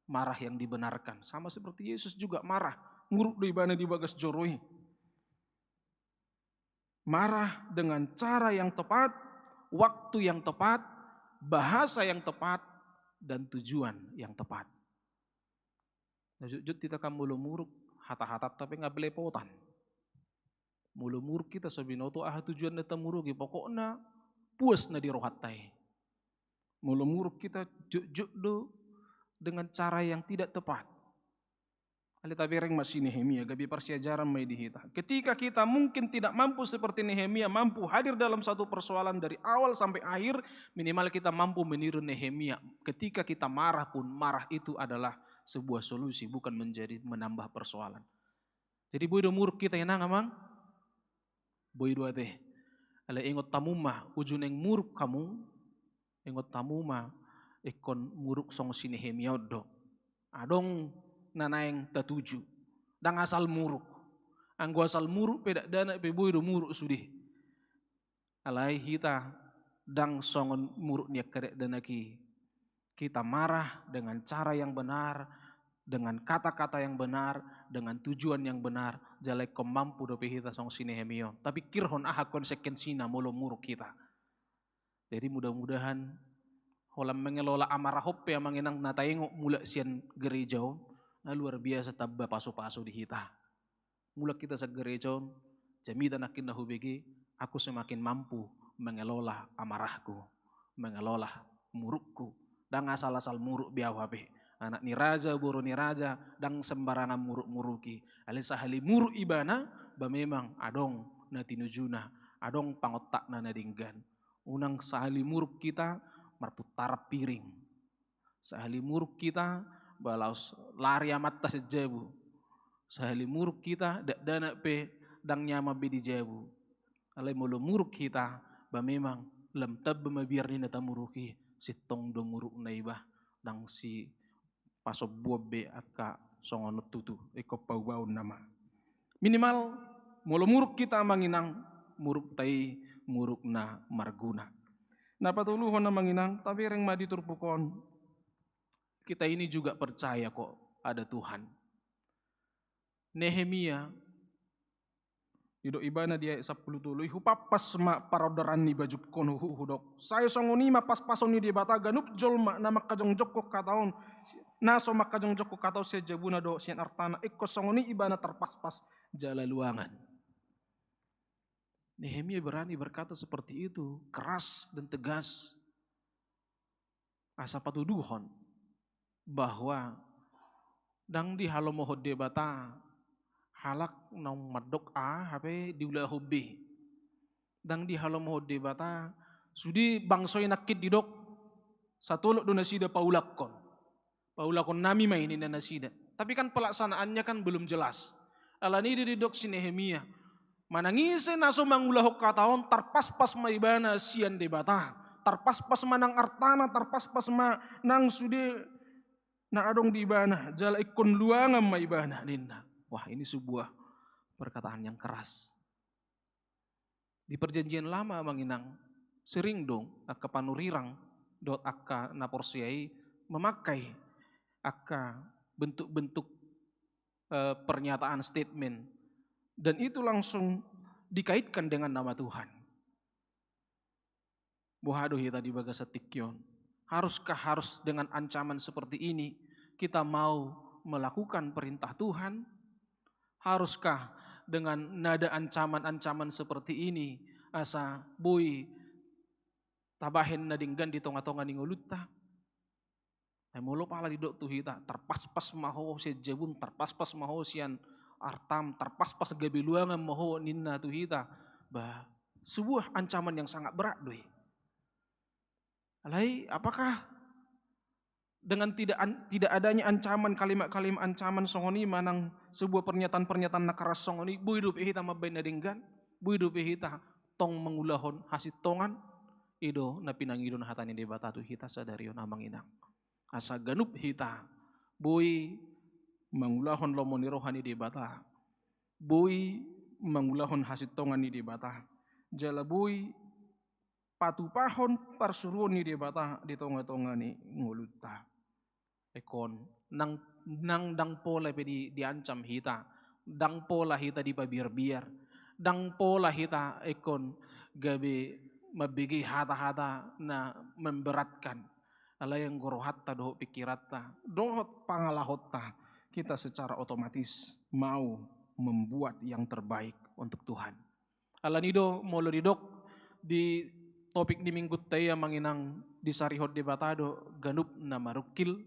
marah yang dibenarkan. Sama seperti Yesus juga marah, nguruk di bana di bagas joroi. Marah dengan cara yang tepat, waktu yang tepat, bahasa yang tepat, dan tujuan yang tepat. Jujur kita kan mulu muruk, hata-hata tapi nggak belepotan. Mulu muruk kita sabinoto tujuan neta murugi pokoknya puas na di rohatai. Mulu muruk kita jujur do dengan cara yang tidak tepat. Ali tabereng masih Nehemia gabi persiajaran mai dihita. Ketika kita mungkin tidak mampu seperti Nehemia mampu hadir dalam satu persoalan dari awal sampai akhir, minimal kita mampu meniru Nehemia. Ketika kita marah pun marah itu adalah sebuah solusi, bukan menjadi menambah persoalan. Jadi boy do muruk kita yang amang, boy do teh. Ala ingot tamuma ujun yang muruk kamu, ingot tamuma ikon muruk song si Nehemia do. Adong nanaeng tatuju dang asal muruk anggo asal muruk pedak dana pe boy do muruk sudih alai hita dang songon muruk niak kerek denaki. Kita marah dengan cara yang benar, dengan kata-kata yang benar, dengan tujuan yang benar, jalai kemampu dope kita song sinehemio. Tapi kirhon aha konsekuensina molo muruk kita. Jadi mudah-mudahan holam mengelola amarah hope yang mengenang nataingo mula sian gereja luar biasa tabba paso-paso di kita. Mula kita sa gereja jamita nakin na hubigi, aku semakin mampu mengelola amarahku, mengelola murukku. Dan asal-asal muruk biawabe. Anak ni raja, buru ni raja, dan sembarangan muruk-muruki. Alin sahali muruk ibana, ba memang adong na tinujuna, adong pangotak na nadinggan. Unang sahali muruk kita, marputar piring. Sahali muruk kita, balaus lari amat tas jebu. Sahali muruk kita, dak dana pe, dang nyama be di jebu. Alai mulu muruk kita, ba memang lam tab mabiar ni natamuruki. Si tong do muruk na iba, dang si paso buobe aka songonot tutu, iko pau-pau nama. Minimal, mulu muruk kita manginang, muruk tai, muruk na marguna. Napatuluhon na manginang, tapi reng maditurpukon. Kita ini juga percaya kok ada Tuhan. Nehemia, ido ibana dia 10 tuluy hupapas ma parodoran ni bajuk kono hudok. Saya songoni ma pas-pason ni di bata ganup jol ma na makajong joko kataon. Naso makajong joko katao se jabuna do sian artana ikko songoni ibana terpas-pas jala luangan. Nehemia berani berkata seperti itu, keras dan tegas. Asa patuduhon bahwa dang di halomohod debata halak nang madok hape diulah hobi. Dang di halomohod debata sudi bangsoy nakit didok satulok do nasida paulakon. Paulakon nami mainin na nasida. Tapi kan pelaksanaannya kan belum jelas. Alani didok si Nehemia. Manangise naso mangulahok kataon tarpas-pas maibana sian debata. Tarpas-pas manang artana, tarpas-pas manang sude na adong di ibana. Jala ikon luangam maibana ninna. Wah, ini sebuah perkataan yang keras. Di perjanjian lama manginang sering dong akka panurirang dot akka naporsiai memakai akka bentuk-bentuk pernyataan statement. Dan itu langsung dikaitkan dengan nama Tuhan. Bohadoh ya tadi baga satikyon. Haruskah harus dengan ancaman seperti ini kita mau melakukan perintah Tuhan? Haruskah dengan nada ancaman-ancaman seperti ini asa boy tabahin nadinggan di tonga-tonga ningolutta? Ay molo pala di dok tuhita terpas-pas maho si jebun terpas-pas maho sian artam terpas-pas gabiluangan maho ninna tuhita. Bah, sebuah ancaman yang sangat berat doi. Alai, apakah dengan tidak adanya ancaman kalimat-kalimat ancaman songoni manang sebuah pernyataan-pernyataan nakaras songoni buidu pehita mabain nadinggan buidu pehita tong mengulahon hasit tongan ido na pinangidon hatani debata tu hita sadario namang inang asa ganup hita boy mangulahon lomoni rohani debata boy mangulahon hasit tongan ni debata jala boy patupahon parsuruan ni debata di tonga-tonga ni nguluta ekon nang dang pola pe diancam hita dang pola hita di pabiar-biar dang pola hita ekon gabe mabigi hata-hata na memberatkan ala yang gorohatta doh pikiratta doh pangalahotta kita secara otomatis mau membuat yang terbaik untuk Tuhan. Alanido molo didok di topik di minggu taya manginang di sarihod debatado ganup na marukil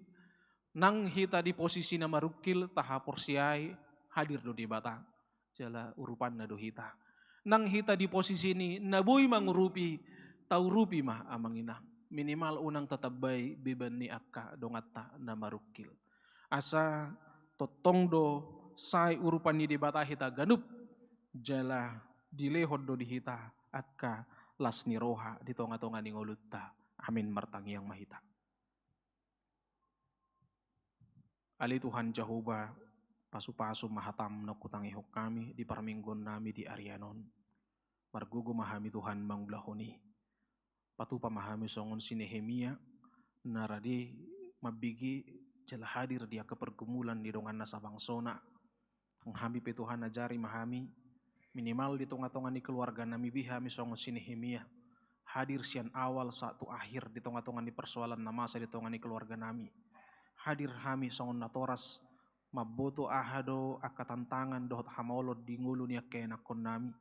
nang hita di posisi na marukil taha porsiai hadir do debata jala urupan na do hita nang hita di posisi ini nabuy mangurupi taurupi mah amanginang minimal unang tatabay biban ni akka dongatta na marukil asa totong do sai urupan ni debata hita ganup jala dilehod do di hita akka las ni roha di tonga-tonga ni ngolutta amin martangi yang mahita. Ali Tuhan Jehovah pasu-pasu mahatam no kutangihok kami di parminggon nami di Arianon. Margugo mahami Tuhan manglahoni. patu pamahami songon si Nehemia narade mabigi jala hadir dia ke pergumulan di dongan nasa bangsona menghami petuhan ajari mahami minimal di tonga-tonga ni keluarga nami bihami songon si Nehemia hadir sian awal satu akhir di tonga-tonga ni persoalan namasa di tonga ni keluarga nami hadir hami songon natoras maboto ahado aka tantangan dohot hamolod di ngulu ni akenakon nami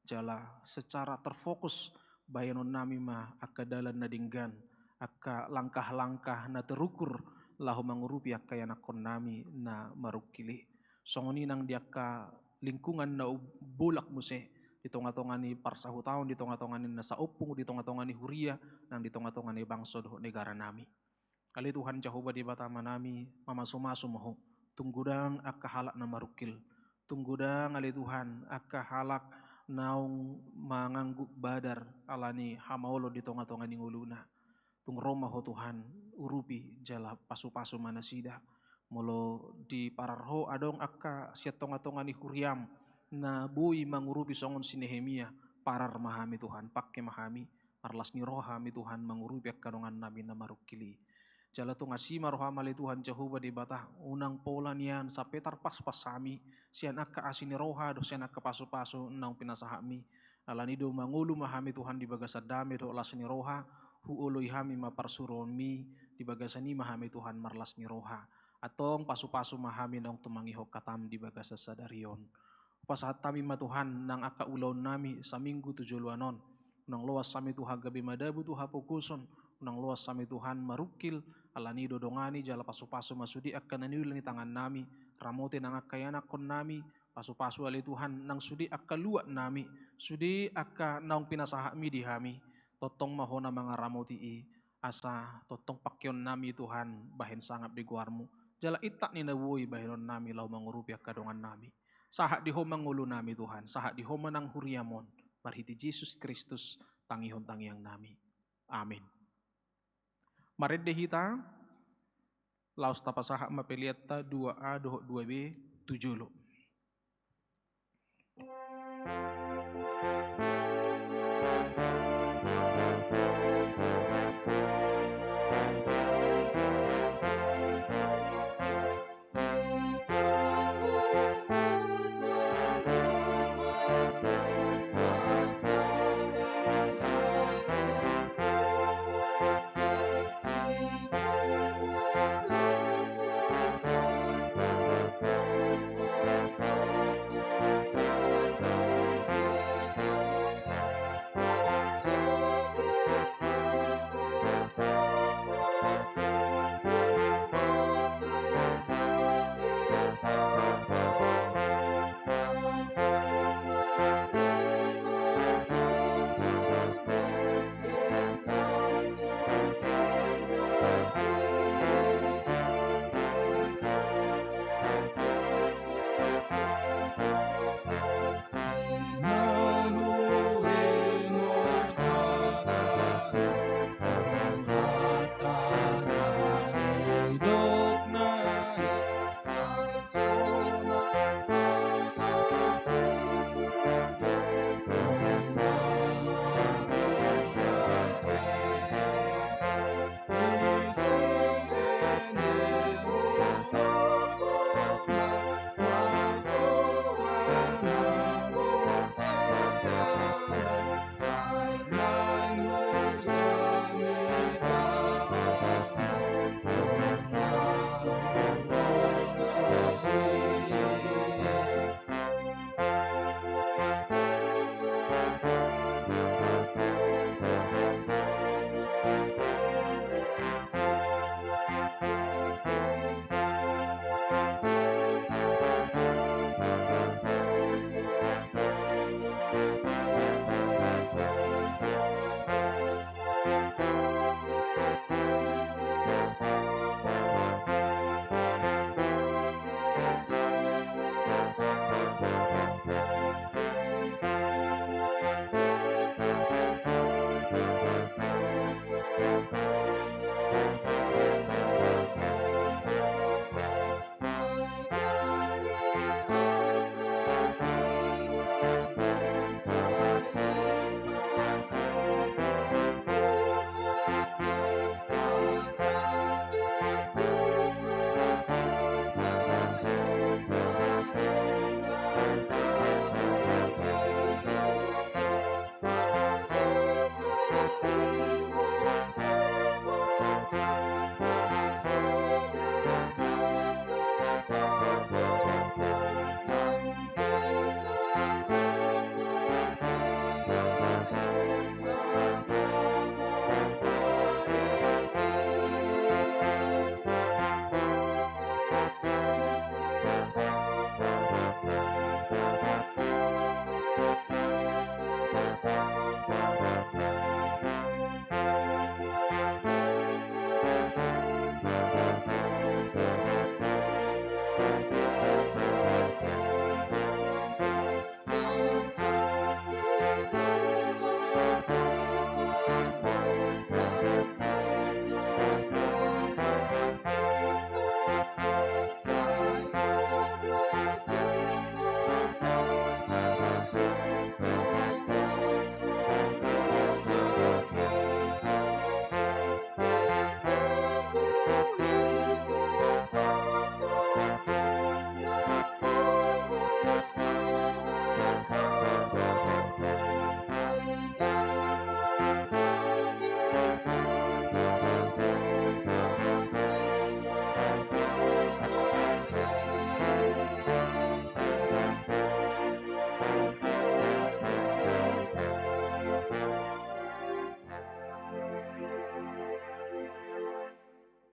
jala secara terfokus bayanon nami ma aka dalan na dinggan aka langkah-langkah na terukur lahu mangurupi aka yanakon nami na marukili songoni nang diaka lingkungan na bulak muse di tonga-tonga ni parsahu taon di tonga-tonga ni nasa opung di tonga-tonga ni huria nang di tonga-tonga ni bangsa doh negara nami kali Tuhan Jehovah di batama nami mamasu-masu moho tunggudang aka halak na marukil tunggudang ali Tuhan aka halak naung mangangguk badar alani hamaolo di tonga-tonga ni nguluna tung Roma ho Tuhan urupi jala pasu-pasu manasida molo di pararho adong akka siat tonga-tonga ni huriam na bui mangurupi songon si Nehemia parar mahami Tuhan pakke mahami marlas ni rohami Tuhan mangurupi akka dongan nabi na marukili jala tu ngasima rohamali Tuhan Jehovah di batah unang pola nian sapetar pas-pas sami sian akka asini roha do sian akka pasu-pasu nang pinasahami alani do mangulu mahami Tuhan di bagasadame do lasni roha huului hami maparsuromi di bagasani mahami Tuhan marlas ni roha atong pasu-pasu mahami nang tumangiho katam di bagasa sadarion pasahat kami ma Tuhan nang akka ulaw nami sa minggu 7 luanon nang luas sami Tuhan gabi madabu Tuhan pokuson nang luas sami Tuhan marukil alani dodongani jala pasu-pasu masudi akan naniulan ni tangan nami ramote nang akayana kon nami pasu-pasu ali Tuhan nang sudi akka luat nami sudi akka naung pinasahami di hami totong mahona mga ramoti asa totong pakyon nami Tuhan bahen sangat di guarmu jala itak ni nawui bahenon nami lau mangurupi akka dongan nami sahat di homa ngulu nami Tuhan sahat di homa nang huriamon marhiti Yesus Kristus tangihon tangiang nami amin. Maredde hita laos tapasaha mapelietta 2A doh 2B 7 lo.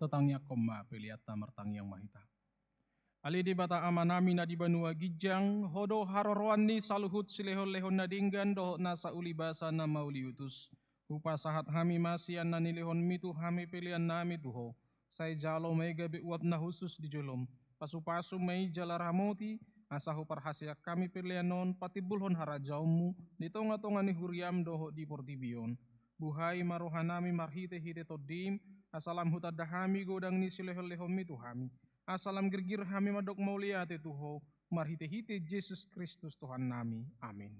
tatangnya koma peliata martang yang mahita. Ali di bata amanami na di banua gijang, hodo haroroan ni saluhut silehon-lehon na dinggan doho nasa ulibasa na mauliutus. Upa sahat hami masian na nilehon mitu hami pilihan nami tuho. Say jalo may gabi uap na husus di jolom. Pasu-pasu may jalaramoti, asahu parhasya kami pilihan non patibulhon harajaumu, nitonga-tonga ni huriam doho di portibion. Buhay marohanami marhite-hite todim, asalam hutadahami godang ni silehon-lehon mitu hami. Asalam gergir hami madok mauliate Tuho, marhite-hite Yesus Kristus Tuhan nami. Amin.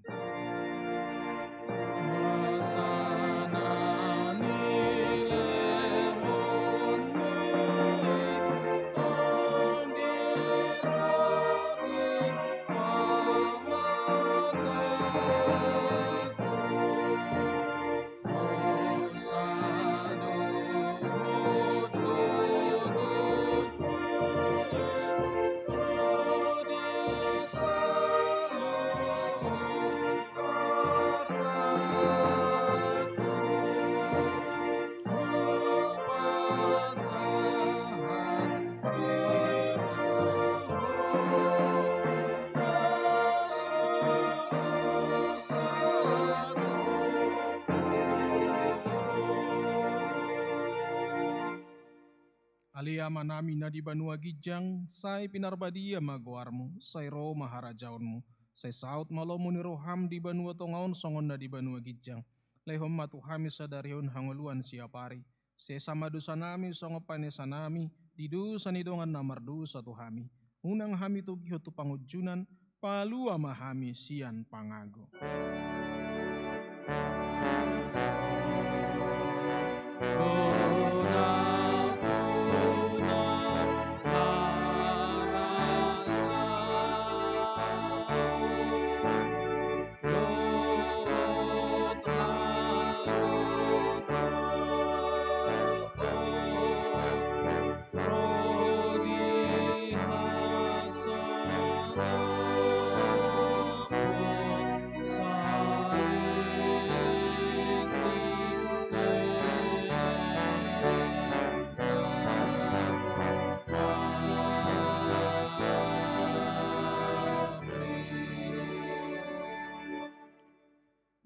Alia manami na di banua gijang, say pinarbadia maguarmu, say ro maharajaunmu, say saut malomu ni roham di banua tongaon songon na di banua gijang. Lehom matuhami sadarion hanguluan siapari, se sama dusa nami songo panesa nami, di dusa ni dongan namardu satu hami. Unang hami tugiho tu pangujunan, palua mahami sian pangago.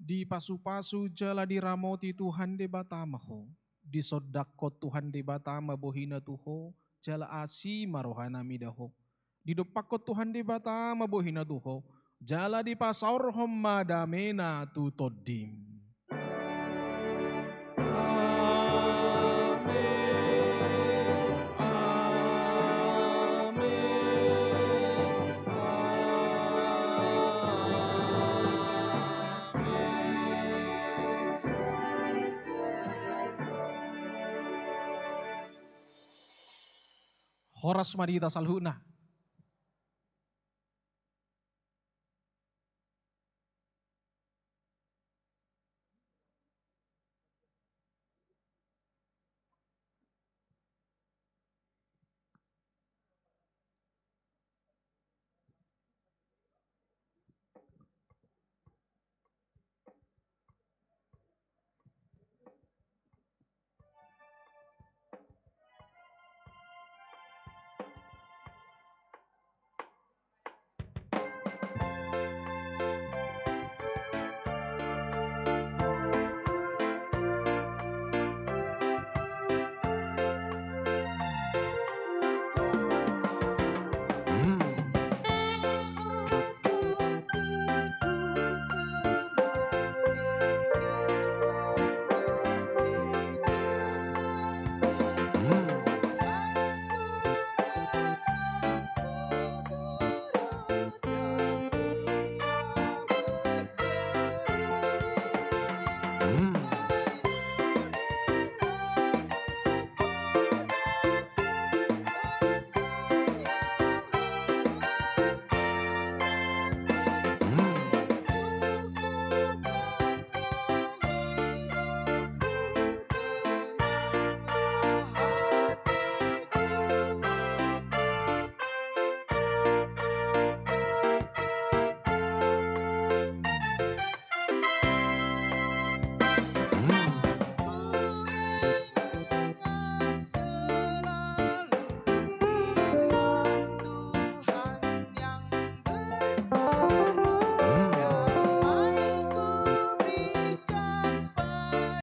Di pasu-pasu jala di ramoti Tuhan de batamaho, di sodakot Tuhan de batama bohina tuho, jala asi marohana midaho. Di dopakot Tuhan de batama bohina tuho, jala di pasaur homma damena tu todim. Horas marita salhuna,